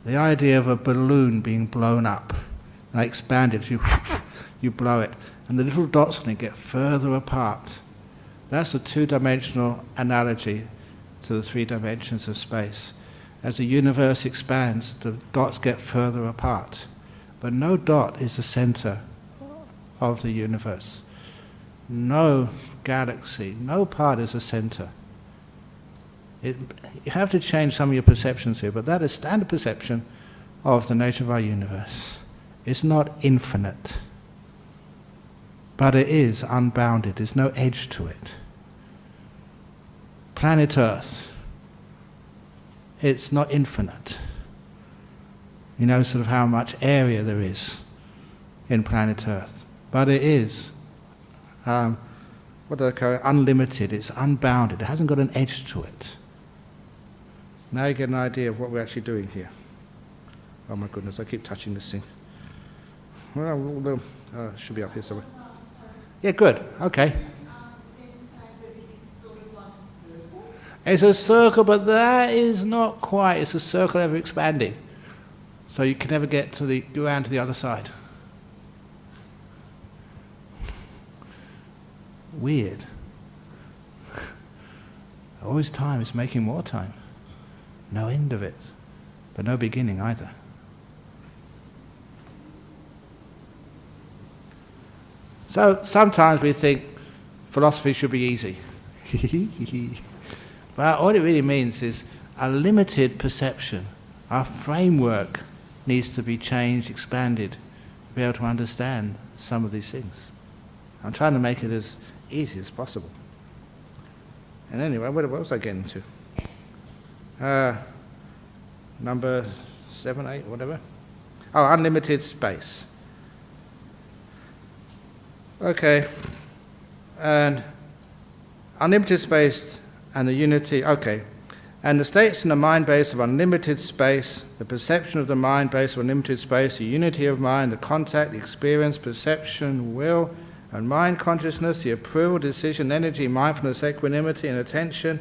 The idea of a balloon being blown up, and expanded, you blow it, and the little dots on it get further apart. That's a two-dimensional analogy to the three dimensions of space. As the universe expands, the dots get further apart. But no dot is the center of the universe. No galaxy, no part is the center. You have to change some of your perceptions here, but that is standard perception of the nature of our universe. It's not infinite, but it is unbounded. There's no edge to it. Planet Earth it's not infinite. You know sort of how much area there is in planet Earth. But it is, what do they call it? Unlimited, it's unbounded, it hasn't got an edge to it. Now you get an idea of what we're actually doing here. Oh my goodness, I keep touching this thing. Well, should be up here somewhere. Yeah, good, okay. It's a circle, but that is not quite. It's a circle ever expanding. So you can never get to go around to the other side. Weird. Always time, it's making more time. No end of it, but no beginning either. So sometimes we think philosophy should be easy. But all it really means is a limited perception. Our framework needs to be changed, expanded, to be able to understand some of these things. I'm trying to make it as easy as possible. And anyway, what was I getting to? Number 7, 8, whatever. Oh, unlimited space. Okay. And unlimited space and the unity, okay. And the states in the mind base of unlimited space, the perception of the mind base of unlimited space, the unity of mind, the contact, the experience, perception, will, and mind consciousness, the approval, decision, energy, mindfulness, equanimity, and attention.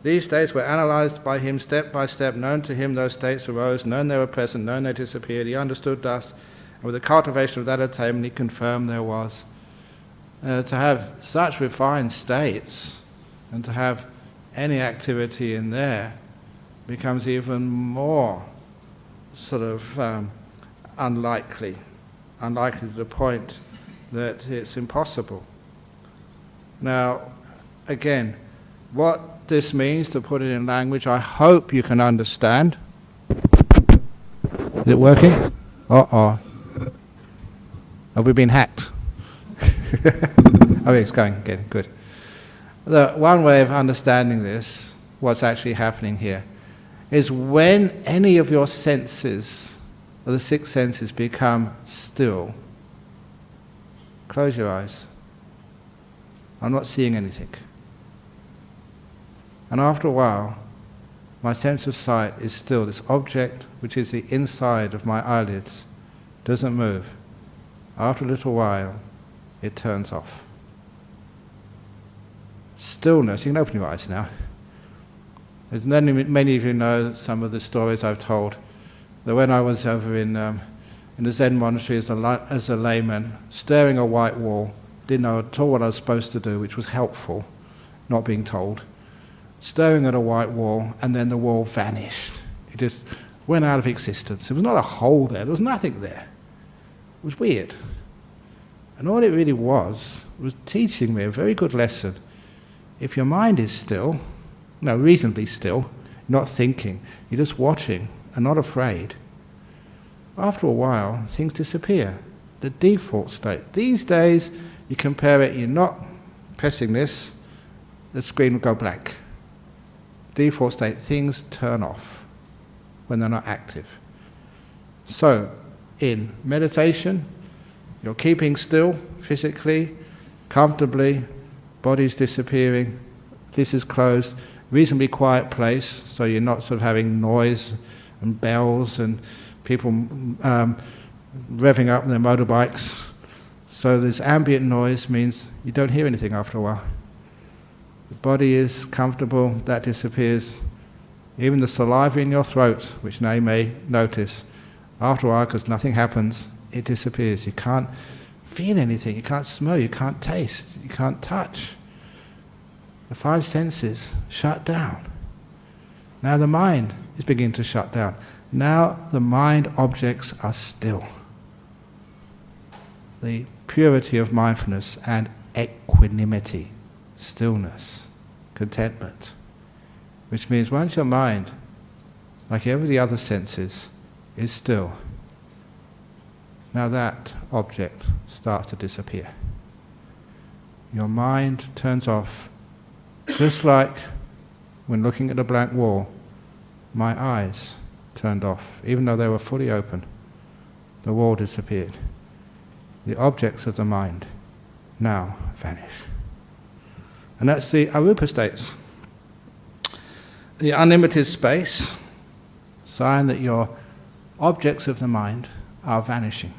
These states were analyzed by him step by step. Known to him those states arose, known they were present, known they disappeared. He understood thus, and with the cultivation of that attainment, he confirmed there was. To have such refined states, and to have any activity in there, becomes even more sort of unlikely to the point that it's impossible. Now, again, what this means, to put it in language, I hope you can understand. Is it working? Uh-oh. Have we been hacked? Oh, it's going, again, good. The one way of understanding this, what's actually happening here, is when any of your senses, or the 6 senses, become still, close your eyes. I'm not seeing anything. And after a while, my sense of sight is still. This object, which is the inside of my eyelids, doesn't move. After a little while, it turns off. Stillness, you can open your eyes now. As many of you know some of the stories I've told, that when I was over in the Zen monastery as a layman, staring at a white wall, didn't know at all what I was supposed to do, which was helpful, not being told. Staring at a white wall, and then the wall vanished. It just went out of existence. There was not a hole there was nothing there. It was weird. And all it really was teaching me a very good lesson. If your mind is still, reasonably still, not thinking, you're just watching and not afraid, after a while, things disappear. The default state. These days, you compare it, you're not pressing this, the screen will go blank. Default state, things turn off when they're not active. So, in meditation, you're keeping still physically, comfortably, body's disappearing, this is closed, reasonably quiet place, so you're not sort of having noise and bells and people revving up their motorbikes. So this ambient noise means you don't hear anything after a while. The body is comfortable, that disappears. Even the saliva in your throat, which now you may notice, after a while, because nothing happens, it disappears. You can't feel anything, you can't smell, you can't taste, you can't touch. The 5 senses shut down. Now the mind is beginning to shut down. Now the mind objects are still. The purity of mindfulness and equanimity, stillness, contentment, which means once your mind, like every the other senses, is still, now that object starts to disappear. Your mind turns off, just like when looking at a blank wall, my eyes turned off, even though they were fully open. The wall disappeared. The objects of the mind now vanish. And that's the arupa states. The unlimited space, sign that your objects of the mind are vanishing.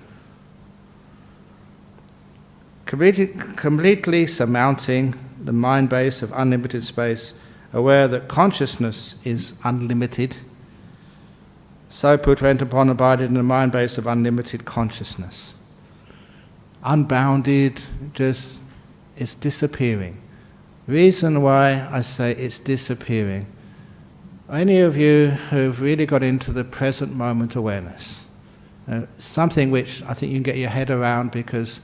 Completely surmounting the mind base of unlimited space, aware that consciousness is unlimited, so put went upon abided in the mind base of unlimited consciousness. Unbounded, just, it's disappearing. Reason why I say it's disappearing. Any of you who've really got into the present moment awareness, something which I think you can get your head around, because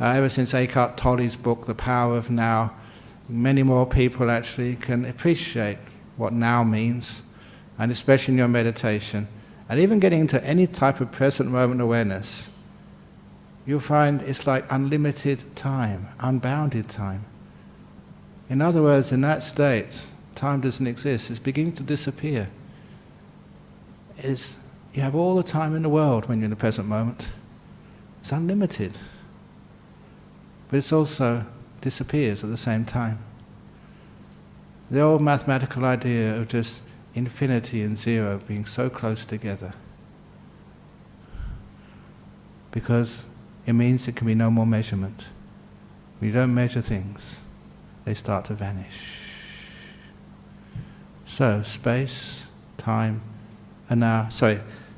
ever since Eckhart Tolle's book, The Power of Now, many more people actually can appreciate what now means, and especially in your meditation. And even getting into any type of present moment awareness, you'll find it's like unlimited time, unbounded time. In other words, in that state, time doesn't exist, it's beginning to disappear. You have all the time in the world when you're in the present moment. It's unlimited. But it also disappears at the same time. The old mathematical idea of just infinity and zero being so close together, because it means there can be no more measurement. When you don't measure things, they start to vanish. So space, time,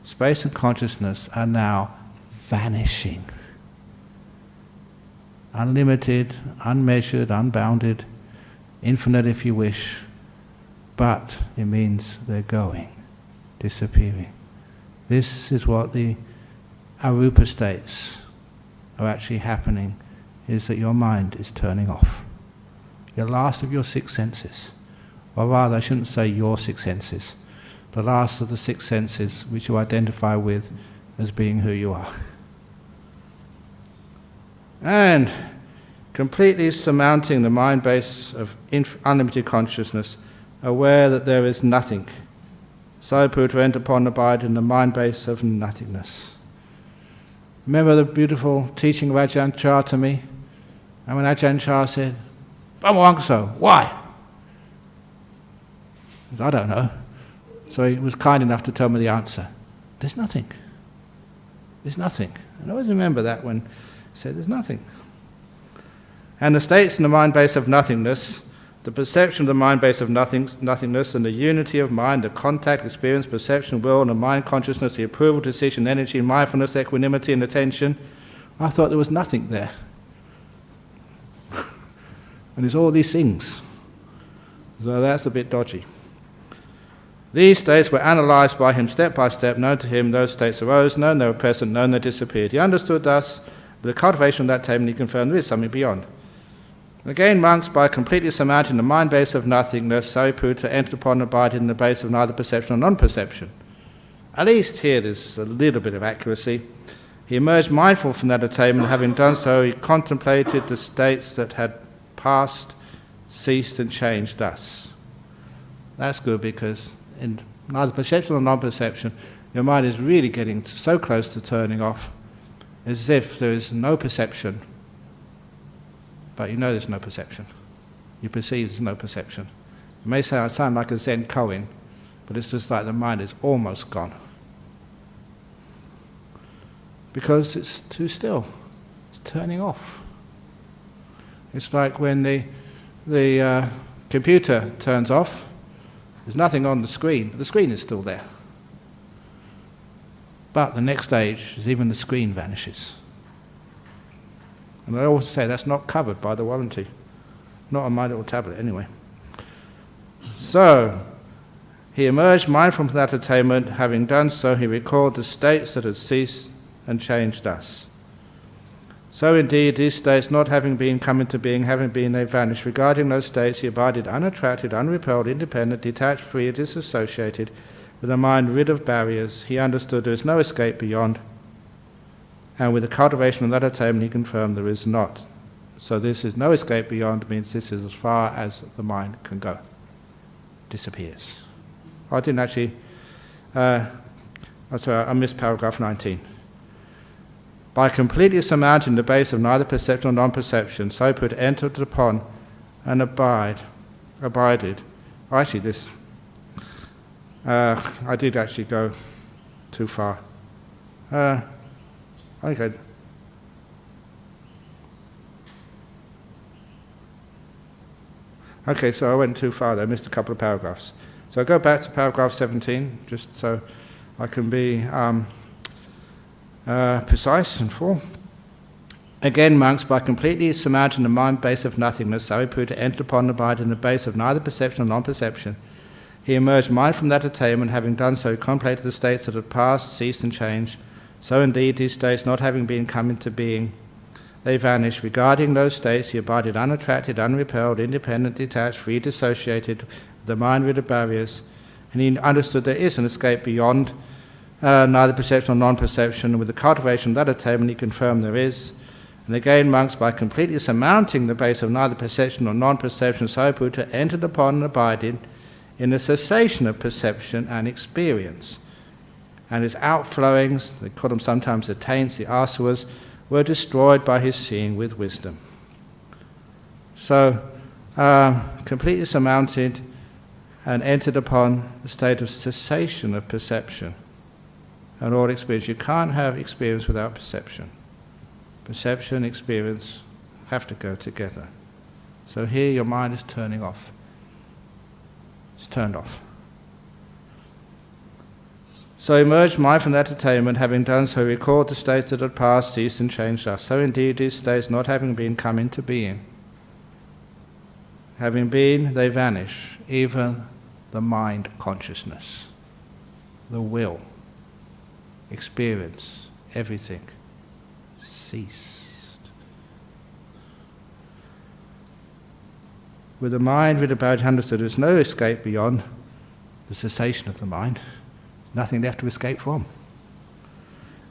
space and consciousness are now vanishing. Unlimited, unmeasured, unbounded, infinite if you wish, but it means they're going, disappearing. This is what the arupa states are actually happening, is that your mind is turning off. Your last of your six senses, or rather I shouldn't say your six senses, the last of the six senses which you identify with as being who you are. And completely surmounting the mind base of unlimited consciousness, aware that there is nothing. So to enter upon abide in the mind base of nothingness. Remember the beautiful teaching of Ajahn Chah to me? And when Ajahn Chah said, "Dhammarati, why?" I said, "I don't know." So he was kind enough to tell me the answer. There's nothing. There's nothing. And I always remember that when he said there's nothing. And the states in the mind base of nothingness, the perception of the mind base of nothingness, and the unity of mind, the contact, experience, perception, will, and the mind consciousness, the approval, decision, energy, mindfulness, equanimity, and attention, I thought there was nothing there. And there's all these things. So that's a bit dodgy. These states were analysed by him step by step, known to him, those states arose, known they were present, known they disappeared. He understood thus, with the cultivation of that attainment, he confirmed there is something beyond. Again, monks, by completely surmounting the mind base of nothingness, Sariputta entered upon and abided in the base of neither perception nor non-perception. At least here there's a little bit of accuracy. He emerged mindful from that attainment, having done so, he contemplated the states that had passed, ceased, and changed thus. That's good, because in neither perception nor non-perception, your mind is really getting so close to turning off, as if there is no perception. But you know there's no perception. You perceive there's no perception. It may sound like a Zen koan, but it's just like the mind is almost gone. Because it's too still. It's turning off. It's like when the computer turns off, there's nothing on the screen, but the screen is still there. But the next stage is even the screen vanishes. And I always say that's not covered by the warranty. Not on my little tablet anyway. So, he emerged mindful from that attainment. Having done so, he recalled the states that had ceased and changed thus. So indeed, these states not having been come into being, having been, they vanished. Regarding those states, he abided unattracted, unrepelled, independent, detached, free, disassociated, with a mind rid of barriers. He understood there is no escape beyond. And with the cultivation of that attainment, he confirmed there is not. So this is no escape beyond, means this is as far as the mind can go. Disappears. I didn't actually, sorry, I missed paragraph 19. By completely surmounting the base of neither perception nor non-perception, Sariputta entered upon and abided. Actually, this, I did actually go too far. I think okay, so I went too far there, I missed a couple of paragraphs. So I go back to paragraph 17, just so I can be precise and full. Again, monks, by completely surmounting the mind base of nothingness, Sariputta entered upon and abided in the base of neither perception nor non-perception. He emerged mind from that attainment, having done so, he contemplated the states that had passed, ceased, and changed. So indeed, these states, not having been come into being, they vanished. Regarding those states, he abided unattracted, unrepelled, independent, detached, free, dissociated, with the mind rid of barriers, and he understood there is an escape beyond neither perception nor non-perception, and with the cultivation of that attainment, he confirmed there is. And again, monks, by completely surmounting the base of neither perception nor non-perception, Sariputta entered upon and abided in the cessation of perception and experience. And his outflowings, they call them sometimes the taints, the asaras, were destroyed by his seeing with wisdom. So, completely surmounted and entered upon the state of cessation of perception and all experience. You can't have experience without perception. Perception and experience have to go together. So here your mind is turning off. It's turned off. So emerged mind from that attainment, having done so, recalled the states that had passed, ceased, and changed us. So indeed these states, not having been, come into being. Having been, they vanish. Even the mind consciousness, the will, experience, everything ceased. With the mind rid about understood, there is no escape beyond the cessation of the mind. There's nothing left to escape from.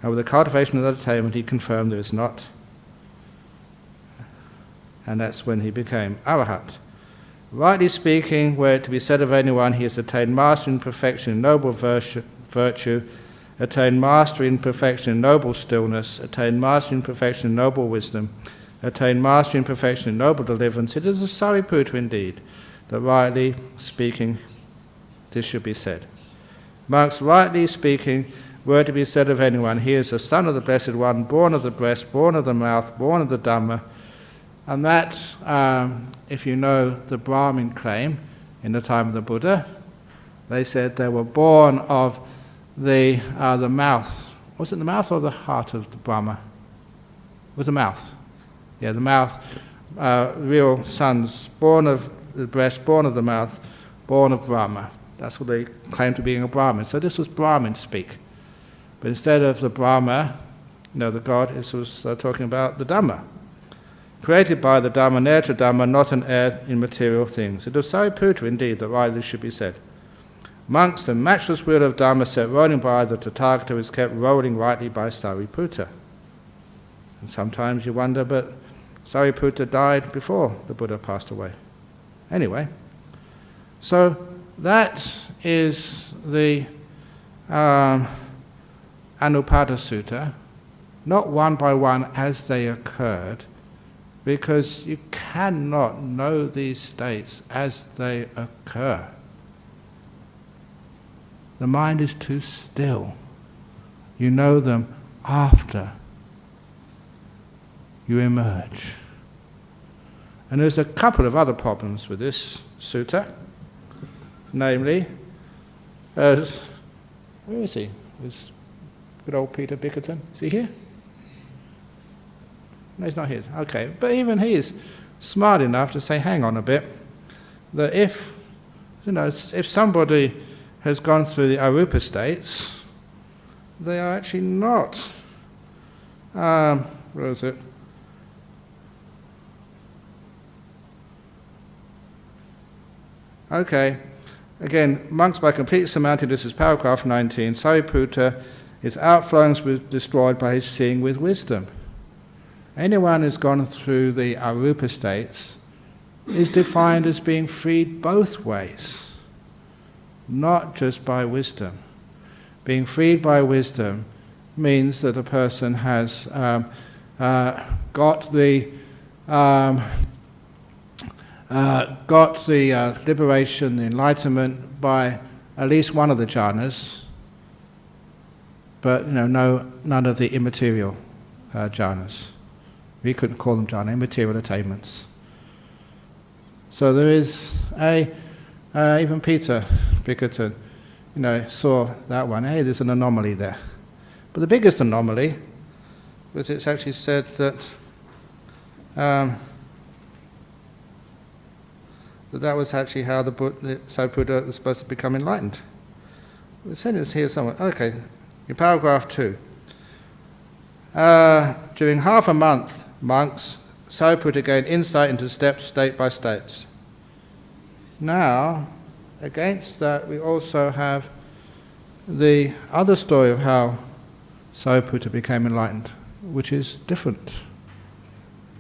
And with the cultivation of that attainment, he confirmed there is not. And that's when he became arahat. Rightly speaking, were it to be said of anyone, he has attained mastery in perfection in noble virtue, attained mastery in perfection in noble stillness, attained mastery in perfection in noble wisdom, attained mastery in perfection in noble deliverance, it is a Sariputta indeed, that rightly speaking, this should be said. Monks, rightly speaking, were to be said of anyone, he is the son of the Blessed One, born of the breast, born of the mouth, born of the Dhamma. And that, if you know the Brahmin claim, in the time of the Buddha, they said they were born of the mouth. Was it the mouth or the heart of the Brahma? It was the mouth. Yeah, the mouth. Real sons, born of the breast, born of the mouth, born of Brahma. That's what they claim to being a Brahmin. So this was Brahmin speak. But instead of the Brahma, the God, this was talking about the Dhamma. Created by the Dhamma, and heir to Dhamma, not an heir in material things. It was Sariputta indeed that rightly should be said. Monks, the matchless wheel of Dhamma set rolling by the Tathagata is kept rolling rightly by Sariputta. And sometimes you wonder, but Sariputta died before the Buddha passed away. Anyway, so that is the Anupada Sutta, not one by one as they occurred, because you cannot know these states as they occur. The mind is too still. You know them after you emerge. And there's a couple of other problems with this sutta. Namely, where is he? Is good old Peter Bickerton? Is he here? No, he's not here. Okay, but even he is smart enough to say, hang on a bit, that if somebody has gone through the arupa states, they are actually not. Where is it? Okay. Again, monks by completely surmounting, this is paragraph 19, Sariputta, his outflowings were destroyed by his seeing with wisdom. Anyone who's gone through the arupa states is defined as being freed both ways. not just by wisdom. Being freed by wisdom means that a person has got the liberation, the enlightenment by at least one of the jhanas, but none of the immaterial jhanas. We couldn't call them jhana, immaterial attainments. So there is even Peter Bickerton, saw that one. Hey, there's an anomaly there. But the biggest anomaly was it's actually said that that was actually how the Sariputta was supposed to become enlightened. The sentence here somewhere. Okay, in paragraph 2. During half a month, monks, Sariputta gained insight into steps state by state. Now, against that, we also have the other story of how Sariputta became enlightened, which is different.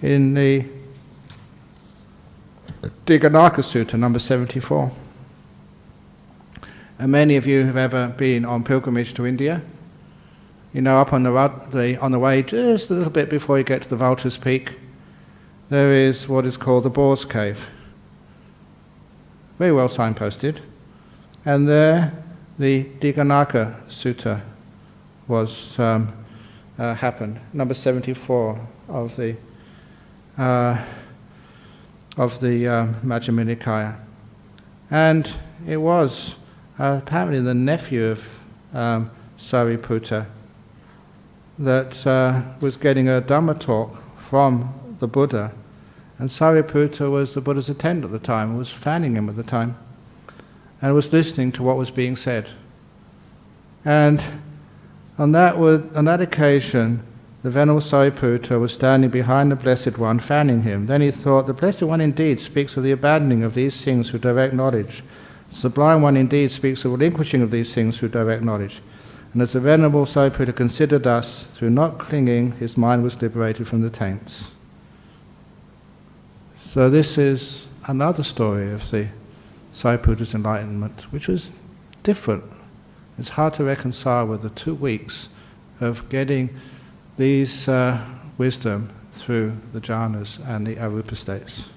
In the Dighanaka Sutta, number 74. And many of you have ever been on pilgrimage to India. Up on the way, just a little bit before you get to the Vulture's Peak, there is what is called the Boar's Cave. Very well signposted. And there, the Dighanaka Sutta was happened, number 74 of the Majjhima Nikaya. And it was apparently the nephew of Sariputta that was getting a Dhamma talk from the Buddha, and Sariputta was the Buddha's attendant at the time, was fanning him at the time, and was listening to what was being said. And on that occasion, the Venerable Sariputta was standing behind the Blessed One, fanning him. Then he thought, the Blessed One indeed speaks of the abandoning of these things through direct knowledge. The Sublime One indeed speaks of relinquishing of these things through direct knowledge. And as the Venerable Sariputta considered thus, through not clinging, his mind was liberated from the taints. So this is another story of the Sariputta's enlightenment, which was different. It's hard to reconcile with the 2 weeks of getting these wisdom through the jhanas and the arupa states.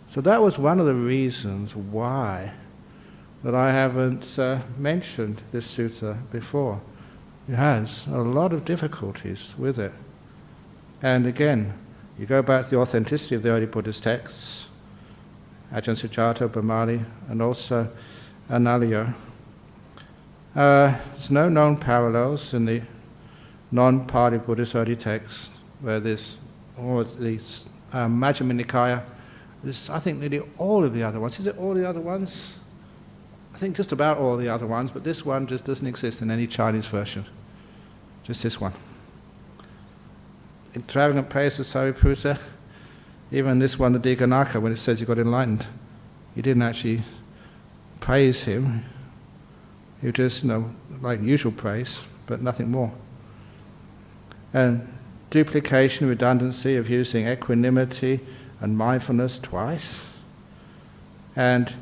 So that was one of the reasons why that I haven't mentioned this sutta before. It has a lot of difficulties with it. And again, you go back to the authenticity of the early Buddhist texts, Ajahn Sujato, Brahmali, and also Analayo. There's no known parallels in the non-Pali Buddhist early texts where there's all the Majjhima Nikaya. There's, I think, nearly all of the other ones. Is it all the other ones? I think just about all the other ones, but this one just doesn't exist in any Chinese version. Just this one. In Craving praise of Sariputta, even this one, the Dighanaka, when it says he got enlightened, he didn't actually praise him. He just, like usual praise, but nothing more. And duplication, redundancy of using equanimity and mindfulness twice. And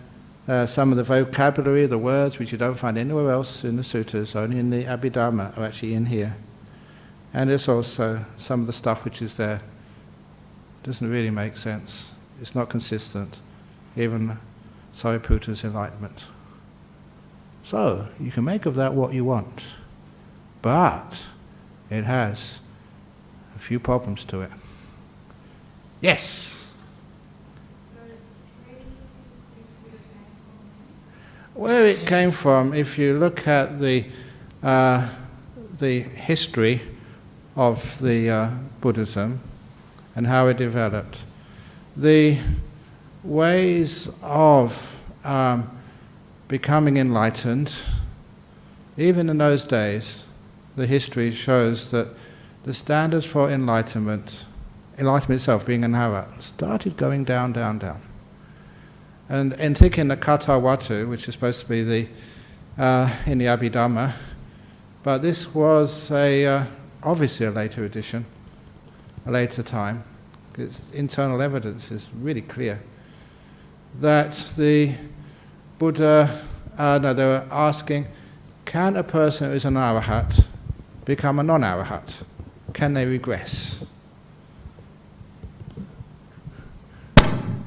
some of the vocabulary, the words, which you don't find anywhere else in the suttas, only in the Abhidhamma, are actually in here. And there's also some of the stuff which is there doesn't really make sense. It's not consistent, even Sariputta's enlightenment. So, you can make of that what you want, but it has a few problems to it. Yes? Where it came from, if you look at the history of the Buddhism and how it developed, the ways of becoming enlightened, even in those days, the history shows that the standards for enlightenment itself, being an arahat, started going down, down, down. And in thinking the Kata Watu, which is supposed to be the in the Abhidhamma, but this was obviously a later edition, a later time, because internal evidence is really clear that the Buddha no, they were asking, can a person who is an arahat become a non-arahat? Can they regress?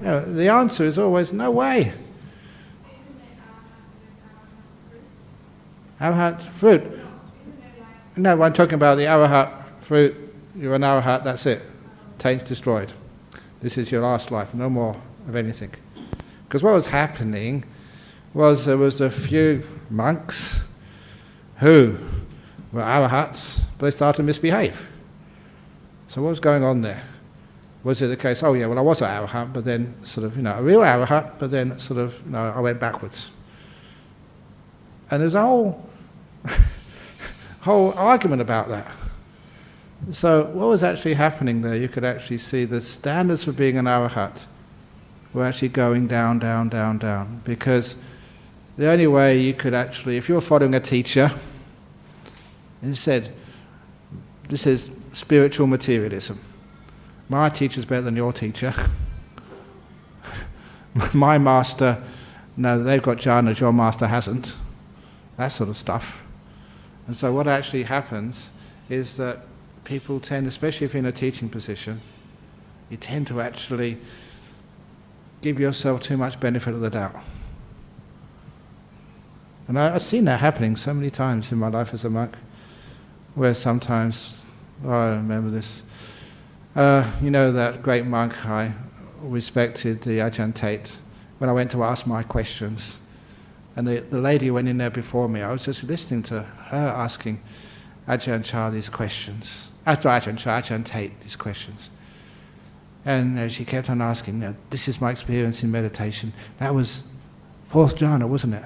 The answer is always, no way. Arahat fruit? No, I'm talking about the arahat fruit. You're an arahat, that's it. Taint's destroyed. This is your last life, no more of anything. Because what was happening was there was a few monks who were arahats, but they started to misbehave. So what was going on there? Was it the case, oh yeah, well I was an arahat, but then sort of, a real arahat, but then sort of, I went backwards. And there's a whole argument about that. So what was actually happening there, you could actually see the standards for being an arahat were actually going down, down, down, down. Because the only way you could actually, if you were following a teacher, and said, this is spiritual materialism. My teacher's better than your teacher. My master, no, they've got jhanas, your master hasn't. That sort of stuff. And so what actually happens is that people tend, especially if you're in a teaching position, you tend to actually give yourself too much benefit of the doubt. And I've seen that happening so many times in my life as a monk, where sometimes, I remember this, that great monk, I respected the Ajahn Tate, when I went to ask my questions. And the lady who went in there before me, I was just listening to her asking Ajahn Chah these questions. Ajahn Tate these questions. And she kept on asking, this is my experience in meditation. That was fourth jhana, wasn't it?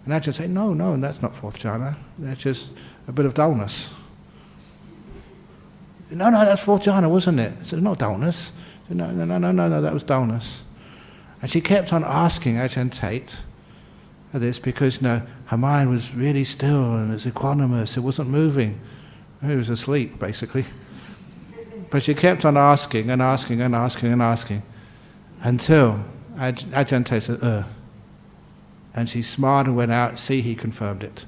And Ajahn said, no, that's not fourth jhana. That's just a bit of dullness. No, that's fourth jhana, wasn't it? I said, not dullness. Said, no, that was dullness. And she kept on asking Ajahn Tate this because her mind was really still and it was equanimous, it wasn't moving. It was asleep, basically. But she kept on asking and asking and asking and asking until Ajahn Tate said, and she smiled and went out, see, he confirmed it.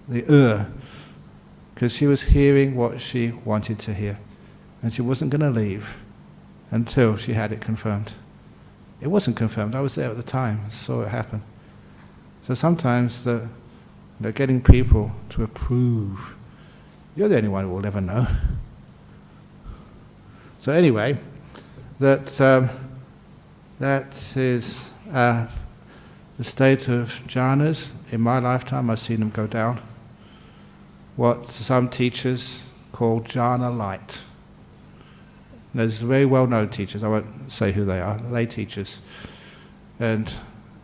The because she was hearing what she wanted to hear. And she wasn't going to leave until she had it confirmed. It wasn't confirmed, I was there at the time, I saw it happen. So sometimes getting people to approve, you're the only one who will ever know. So anyway, that is the state of jhanas. In my lifetime I've seen them go down. What some teachers call jhana light. There's very well-known teachers, I won't say who they are, lay teachers, and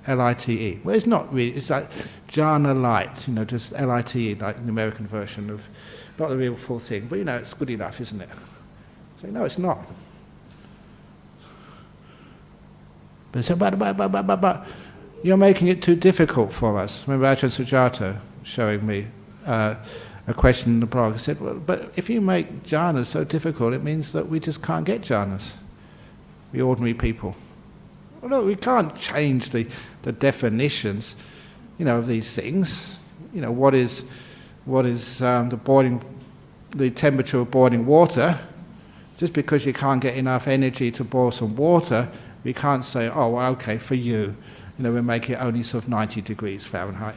L-I-T-E. Well, it's not really, it's like jhana light, just L-I-T-E, like the American version of, not the real full thing, but it's good enough, isn't it? So no, it's not. But you're making it too difficult for us. Remember Ajahn Sujato showing me a question in the blog. He said, well, but if you make jhanas so difficult, it means that we just can't get jhanas, we ordinary people. Well, look, we can't change the definitions, of these things. What is the temperature of boiling water? Just because you can't get enough energy to boil some water, we can't say, oh, well, okay, for you, we'll make it only sort of 90 degrees Fahrenheit.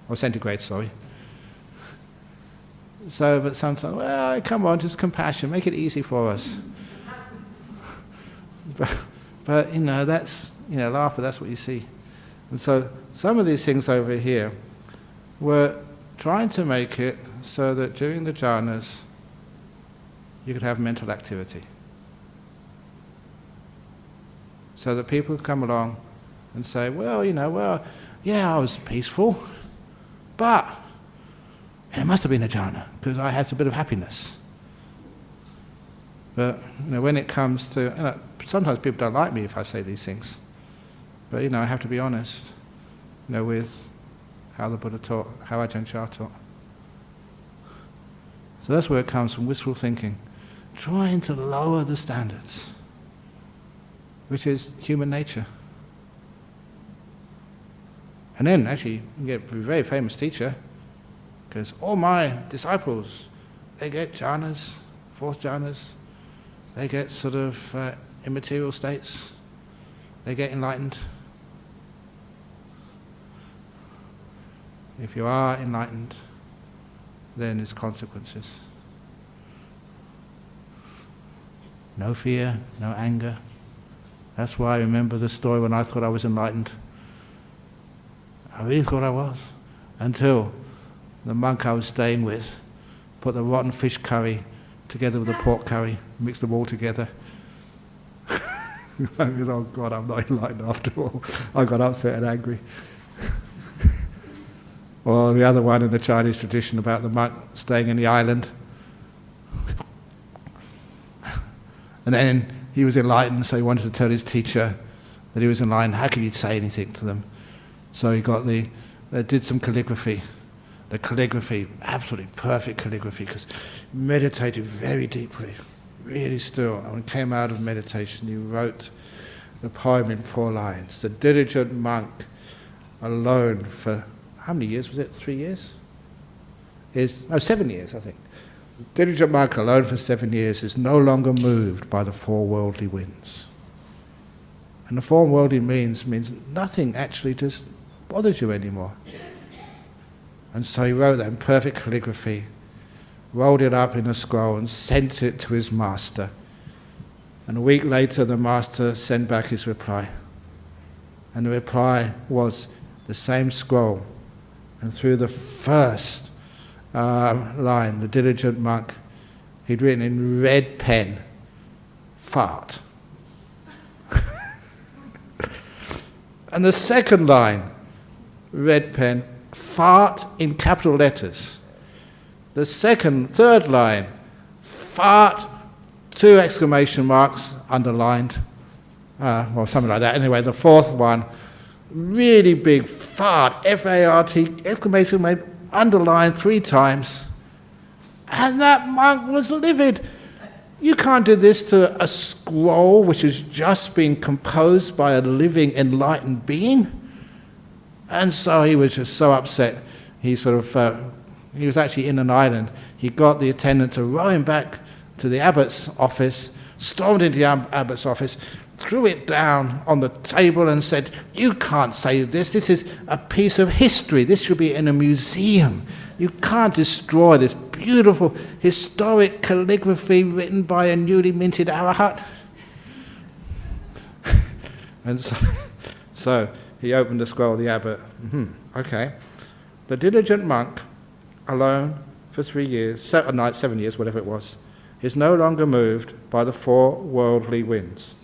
Or centigrade, sorry. So, but sometimes, well, come on, just compassion, make it easy for us. but that's, laugh, but that's what you see. And so, some of these things over here were trying to make it so that during the jhanas, you could have mental activity. So that people could come along and say, well, yeah, I was peaceful, but it must have been a jhana, because I had a bit of happiness. But when it comes to, sometimes people don't like me if I say these things, but I have to be honest, with how the Buddha taught, how Ajahn Chah taught. So that's where it comes from, wistful thinking, trying to lower the standards, which is human nature. And then actually you get a very famous teacher, because all my disciples, they get jhanas, fourth jhanas, they get sort of immaterial states, they get enlightened. If you are enlightened, then there's consequences. No fear, no anger. That's why I remember the story when I thought I was enlightened. I really thought I was, until the monk I was staying with put the rotten fish curry together with the pork curry, mixed them all together. I was, oh God, I'm not enlightened after all. I got upset and angry. Or the other one in the Chinese tradition about the monk staying in the island. And then he was enlightened, so he wanted to tell his teacher that he was enlightened. How could he say anything to them? So he got they did some calligraphy. The calligraphy, absolutely perfect calligraphy, because he meditated very deeply, really still. And when he came out of meditation, he wrote the poem in 4 lines. The diligent monk alone for, how many years was it? 3 years? 7 years, I think. The diligent monk alone for 7 years is no longer moved by the 4 worldly winds. And the 4 worldly means nothing actually just bothers you anymore. And so he wrote that in perfect calligraphy, rolled it up in a scroll and sent it to his master. And a week later the master sent back his reply. And the reply was the same scroll. And through the first line, the diligent monk, he'd written in red pen, fart. And the second line, red pen, fart in capital letters. The third line, fart, 2 exclamation marks underlined, well, something like that. Anyway, the fourth one, really big fart, F-A-R-T, exclamation mark, underlined 3 times. And that monk was livid. You can't do this to a scroll which has just been composed by a living, enlightened being. And so he was just so upset. He he was actually in an island. He got the attendant to row him back to the abbot's office, stormed into the abbot's office, threw it down on the table and said, "You can't say this. This is a piece of history. This should be in a museum. You can't destroy this beautiful historic calligraphy written by a newly minted arahat." And so he opened the scroll of the abbot. Okay. The diligent monk, alone for 3 years, 7 years, whatever it was, is no longer moved by the 4 worldly winds.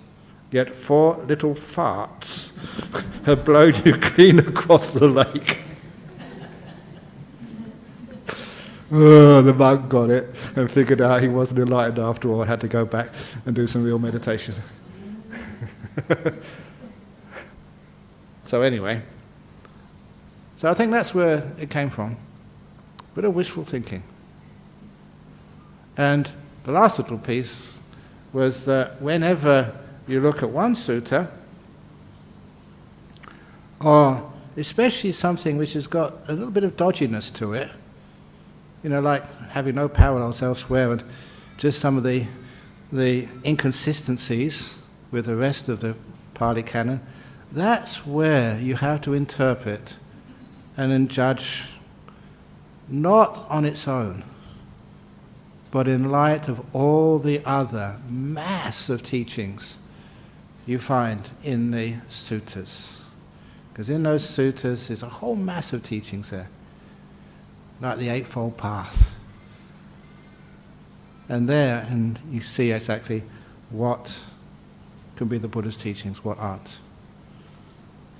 Yet 4 little farts have blown you clean across the lake. Oh, the monk got it and figured out he wasn't enlightened after all and had to go back and do some real meditation. So anyway, so I think that's where it came from. A bit of wishful thinking. And the last little piece was that whenever you look at one sutta, or especially something which has got a little bit of dodginess to it, like having no parallels elsewhere and just some of the inconsistencies with the rest of the Pali Canon, that's where you have to interpret and then judge not on its own, but in light of all the other mass of teachings you find in the suttas. Because in those suttas there's a whole mass of teachings there, like the Eightfold Path. And you see exactly what can be the Buddha's teachings, what aren't.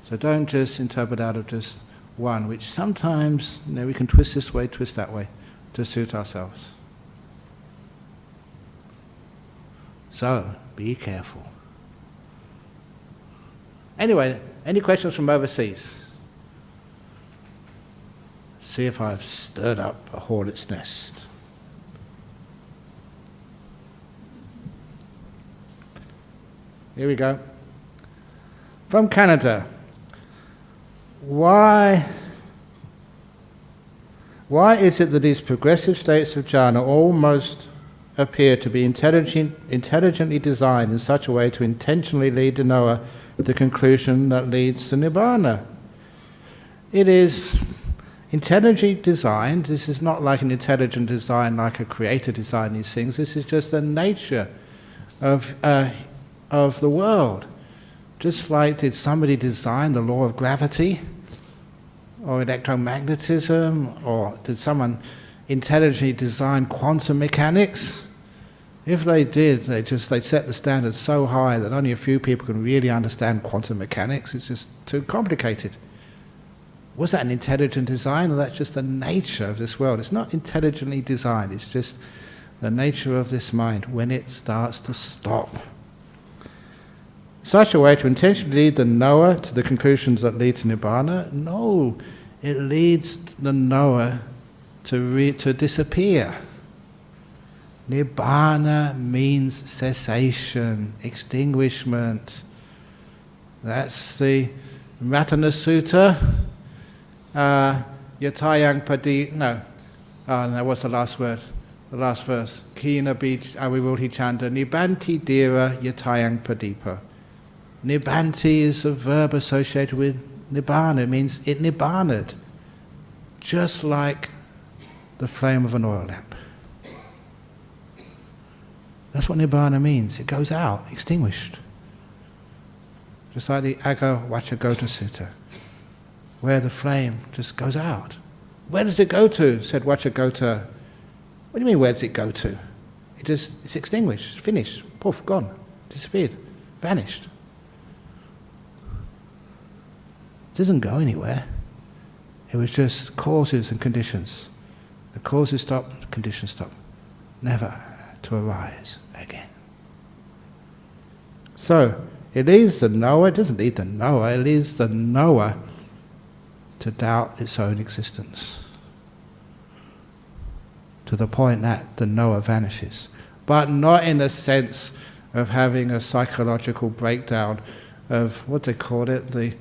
So don't just interpret out of just one, which sometimes we can twist this way, twist that way, to suit ourselves. So, be careful. Anyway, any questions from overseas? See if I've stirred up a hornet's nest. Here we go. From Canada. why is it that these progressive states of jhana almost appear to be intelligently designed in such a way to intentionally lead the knower to the conclusion that leads to nibbana? It is intelligently designed. This is not like an intelligent design, like a creator designed these things. This is just the nature of the world. Just like, did somebody design the law of gravity or electromagnetism, or did someone intelligently design quantum mechanics? If they did, they set the standard so high that only a few people can really understand quantum mechanics. It's just too complicated. Was that an intelligent design, or that's just the nature of this world? It's not intelligently designed, it's just the nature of this mind when it starts to stop. Such a way to intentionally lead the knower to the conclusions that lead to nibbana? No, it leads the knower to disappear. Nibbana means cessation, extinguishment. That's the Ratana Sutta. Yatayang padi. No, what's the last word? The last verse. Kina beach aviruddhi chanda nibanti dira yatayang padipa. Nibanti is a verb associated with nibbana. It means it nibbaned, just like the flame of an oil lamp. That's what nibbana means. It goes out, extinguished. Just like the Agawachagota Sutta, where the flame just goes out. Where does it go to? Said Vachagota. What do you mean, where does it go to? It's extinguished, finished, poof, gone, disappeared, vanished. It doesn't go anywhere. It was just causes and conditions. The causes stop, the conditions stop. Never to arise again. So, it leads the knower, it doesn't lead the knower, it leads the knower to doubt its own existence, to the point that the knower vanishes. But not in the sense of having a psychological breakdown of, what they call it, the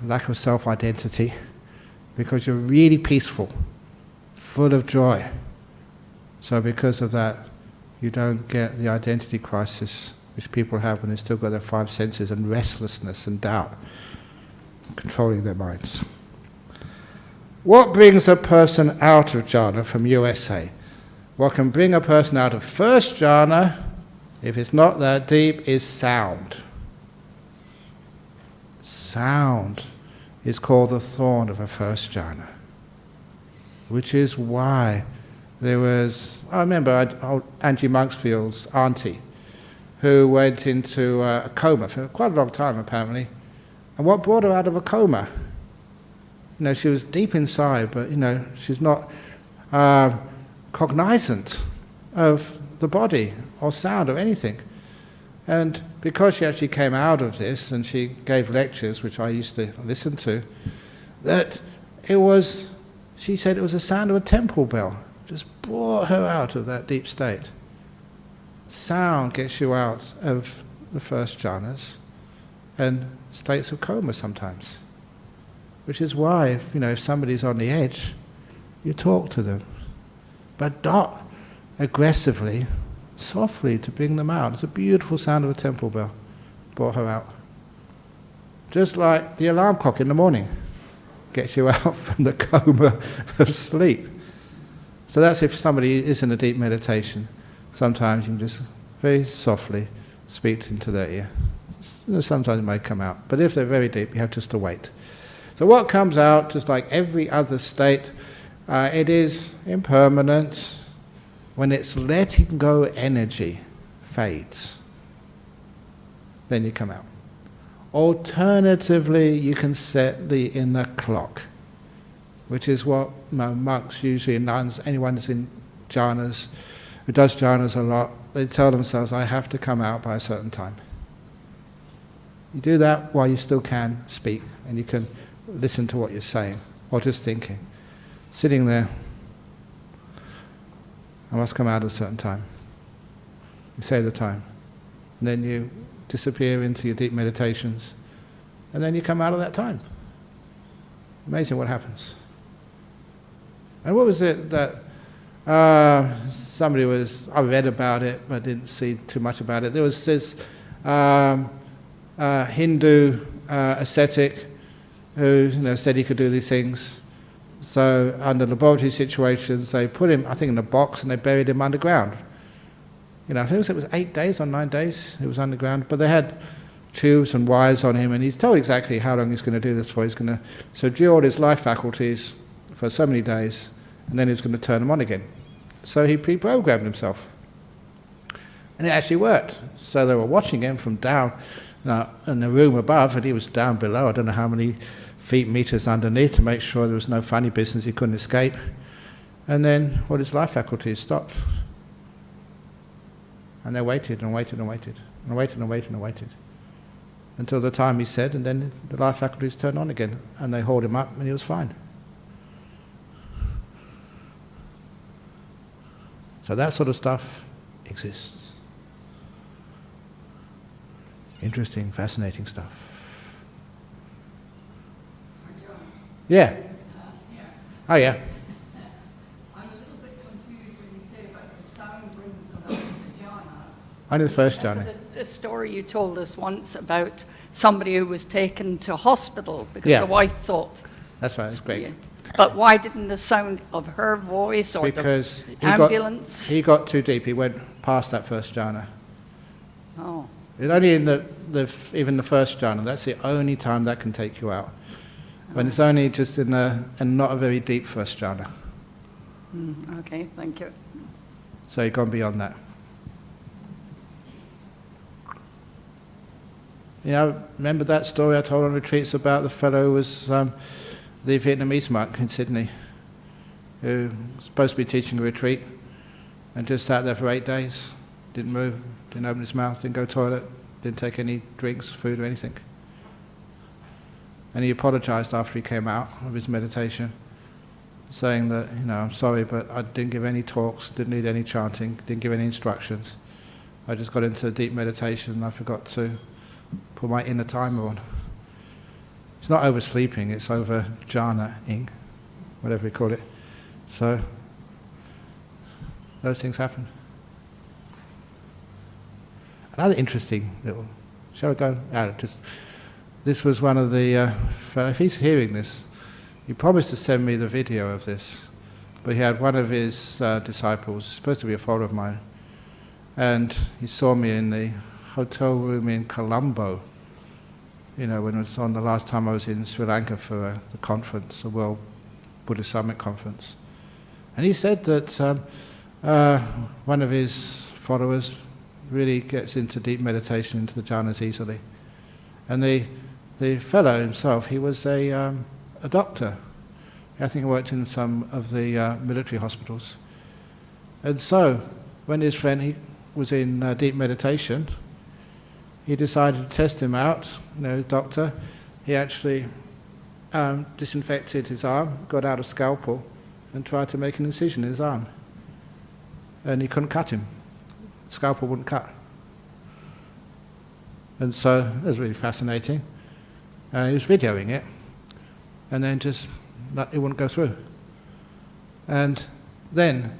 lack of self-identity, because you're really peaceful, full of joy. So because of that, you don't get the identity crisis which people have when they've still got their five senses and restlessness and doubt controlling their minds. What brings a person out of jhana from USA? What can bring a person out of first jhana, if it's not that deep, is sound. Sound is called the thorn of a first jhana, which is why there was, I remember Angie Monksfield's auntie, who went into a coma for quite a long time apparently. And what brought her out of a coma? You know, she was deep inside, but you know, she's not cognizant of the body or sound or anything. And because she actually came out of this and she gave lectures, which I used to listen to, that it was, she said it was the sound of a temple bell. Just brought her out of that deep state. Sound gets you out of the first jhanas and states of coma sometimes. Which is why, if somebody's on the edge, you talk to them. But not aggressively, softly to bring them out. It's a beautiful sound of a temple bell. Brought her out. Just like the alarm clock in the morning gets you out from the coma of sleep. So that's if somebody is in a deep meditation. Sometimes you can just very softly speak into their ear. Sometimes it may come out. But if they're very deep, you have just to wait. So what comes out, just like every other state, it is impermanent. When its letting go energy fades, then you come out. Alternatively, you can set the inner clock, which is what monks usually, nuns, anyone who's in jhanas, who does jhanas a lot, they tell themselves, I have to come out by a certain time. You do that while you still can speak, and you can listen to what you're saying, or just thinking. Sitting there, I must come out at a certain time. You say the time. And then you disappear into your deep meditations, and then you come out at that time. Amazing what happens. And what was it that somebody was, I read about it, but didn't see too much about it. There was this Hindu ascetic who said he could do these things. So under laboratory situations, they put him, I think, in a box and they buried him underground. I think it was 8 days or 9 days he was underground, but they had tubes and wires on him, and he's told exactly how long he's going to do this for. He's going to subdue all his life faculties for so many days, and then he's going to turn them on again. So he pre-programmed himself. And it actually worked. So they were watching him from down in the room above, and he was down below, I don't know how many meters underneath, to make sure there was no funny business, he couldn't escape. And then all his life faculties stopped. And they waited and waited and waited and waited and waited and waited until the time he said, and then the life faculties turned on again, and they hauled him up and he was fine. So that sort of stuff exists. Interesting, fascinating stuff. Yeah. Oh yeah. I'm a little bit confused when you say about the sound brings them out of the jhana. Only the first jhana. The story you told us once about somebody who was taken to hospital because the wife thought. That's right, that's great. But why didn't the sound of her voice or because the ambulance? He got too deep. He went past that first jhana. Oh. It's only in even the first jhana. That's the only time that can take you out. When it's only just in and not a very deep first jhana. Okay, thank you. So you've gone beyond that. Remember that story I told on retreats about the fellow who was the Vietnamese monk in Sydney, who was supposed to be teaching a retreat and just sat there for 8 days, didn't move, didn't open his mouth, didn't go to the toilet, didn't take any drinks, food or anything. And he apologized after he came out of his meditation, saying that, I'm sorry, but I didn't give any talks, didn't need any chanting, didn't give any instructions. I just got into deep meditation and I forgot to put my inner timer on. It's not oversleeping, it's over jhana-ing, whatever you call it. So, those things happen. Another interesting little, shall I go? This was one of the, if he's hearing this, he promised to send me the video of this, but he had one of his disciples, supposed to be a follower of mine, and he saw me in the hotel room in Colombo, when it was on the last time I was in Sri Lanka for the conference, the World Buddhist Summit Conference. And he said that one of his followers really gets into deep meditation, into the jhanas easily. And the fellow himself, he was a doctor. I think he worked in some of the military hospitals. And so, when his friend he was in deep meditation, he decided to test him out, doctor. He actually disinfected his arm, got out a scalpel, and tried to make an incision in his arm. And he couldn't cut him. The scalpel wouldn't cut. And so, it was really fascinating. He was videoing it, and then just, it wouldn't go through. And then,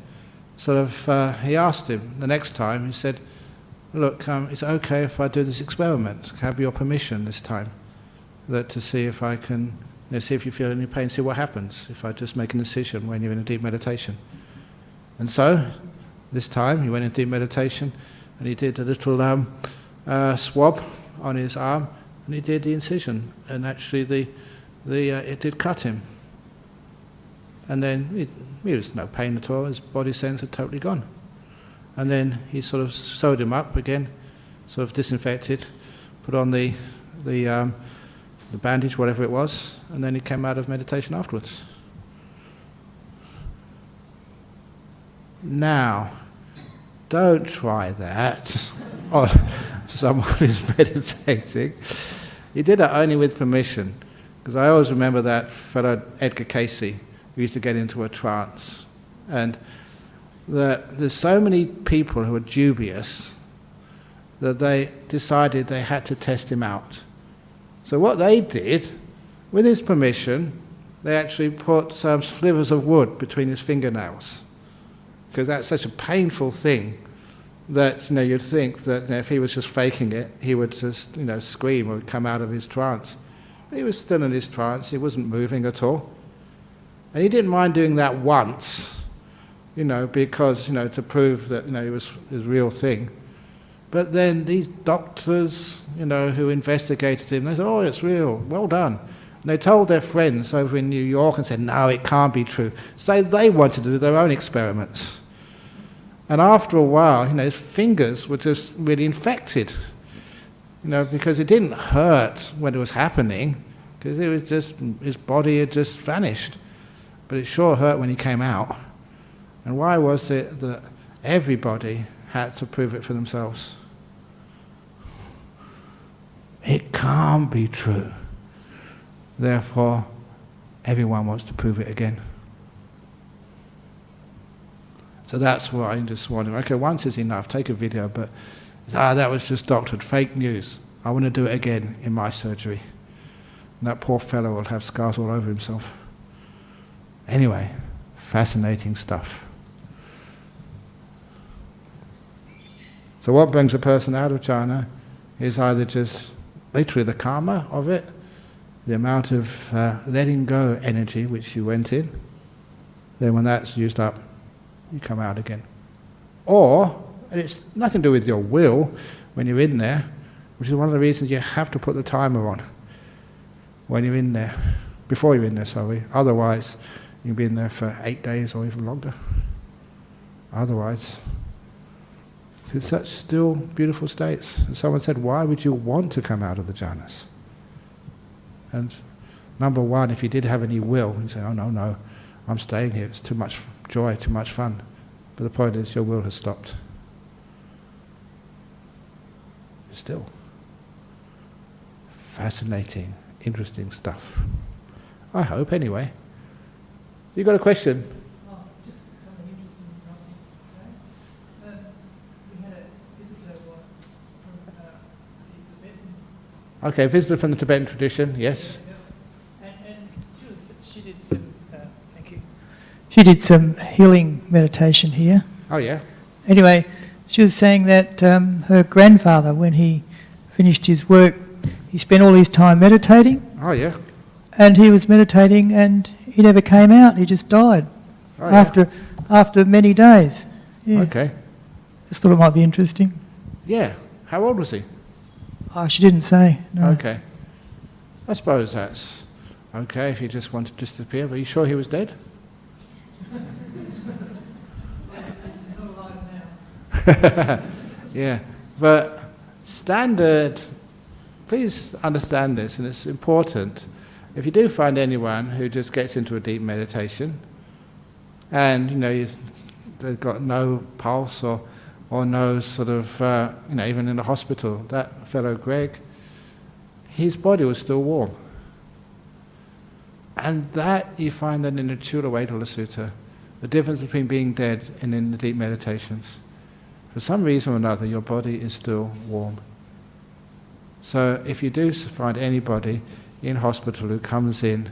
he asked him the next time, he said, look, it's okay if I do this experiment, have your permission this time, to see if I can, see if you feel any pain, see what happens if I just make an incision when you're in a deep meditation. And so, this time, he went in deep meditation, and he did a little swab on his arm, and he did the incision, and actually it did cut him. And then he was no pain at all, his body sense had totally gone. And then he sewed him up again, disinfected, put on the bandage, whatever it was, and then he came out of meditation afterwards. Now, don't try that on someone who's meditating. He did it only with permission, because I always remember that fellow Edgar Casey, who used to get into a trance, and that there's so many people who are dubious that they decided they had to test him out. So what they did, with his permission, they actually put slivers of wood between his fingernails, because that's such a painful thing that you'd think that if he was just faking it, he would just scream or come out of his trance. But he was still in his trance. He wasn't moving at all, and he didn't mind doing that once, because to prove that it was his real thing. But then these doctors, who investigated him, they said, "Oh, it's real. Well done." And they told their friends over in New York and said, "No, it can't be true." So they wanted to do their own experiments. And after a while, his fingers were just really infected, because it didn't hurt when it was happening, because it was just, his body had just vanished. But it sure hurt when he came out. And why was it that everybody had to prove it for themselves? It can't be true. Therefore, everyone wants to prove it again. So that's why I'm just wondering, okay, once is enough, take a video, but that was just doctored, fake news. I want to do it again in my surgery. And that poor fellow will have scars all over himself. Anyway, fascinating stuff. So what brings a person out of jhana is either just literally the karma of it, the amount of letting go energy which you went in, then when that's used up, you come out again. Or, and it's nothing to do with your will when you're in there, which is one of the reasons you have to put the timer on when you're in there, before you're in there, sorry. Otherwise, you'll be in there for 8 days or even longer. Otherwise, it's such still, beautiful states. And someone said, why would you want to come out of the jhanas? And number one, if you did have any will, you say, oh no, I'm staying here, it's too much joy, too much fun. But the point is, your will has stopped. Still. Fascinating, interesting stuff. I hope, anyway. You got a question? Oh, just something interesting. We had a visitor from the Tibetan. Okay, visitor from the Tibetan tradition, yes. And she did some. Thank you. She did some healing meditation here. Oh yeah. Anyway, she was saying that her grandfather, when he finished his work, he spent all his time meditating. Oh yeah. And he was meditating, and he never came out. He just died after many days. Yeah. Okay. Just thought it might be interesting. Yeah. How old was he? Oh, she didn't say. No. Okay. I suppose that's okay if he just wanted to disappear. But are you sure he was dead? Yeah. But standard, please understand this, and it's important. If you do find anyone who just gets into a deep meditation, and they've got no pulse or no sort of, even in the hospital, that fellow Greg, his body was still warm. And that, you find that in the Chulavedala Sutta, the difference between being dead and in the deep meditations. For some reason or another, your body is still warm. So if you do find anybody in hospital who comes in,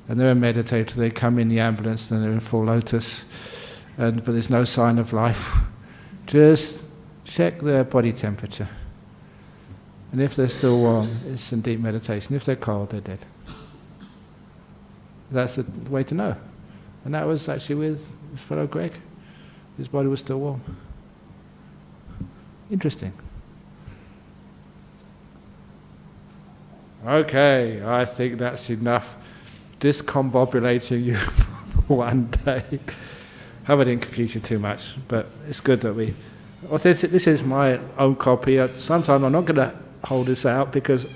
and they're a meditator, they come in the ambulance and they're in full lotus, but there's no sign of life, just check their body temperature. And if they're still warm, it's in deep meditation. If they're cold, they're dead. That's the way to know. And that was actually with his fellow Greg. His body was still warm. Interesting. Okay, I think that's enough discombobulating you for one day. Hope I didn't confuse you too much, but it's good that we... This is my own copy. Sometimes I'm not going to hold this out because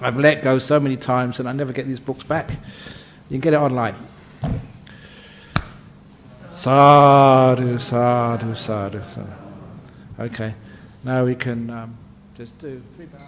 I've let go so many times and I never get these books back. You can get it online. Sadhu, sadhu, sadhu, sadhu. Okay, now we can just do 3 bows.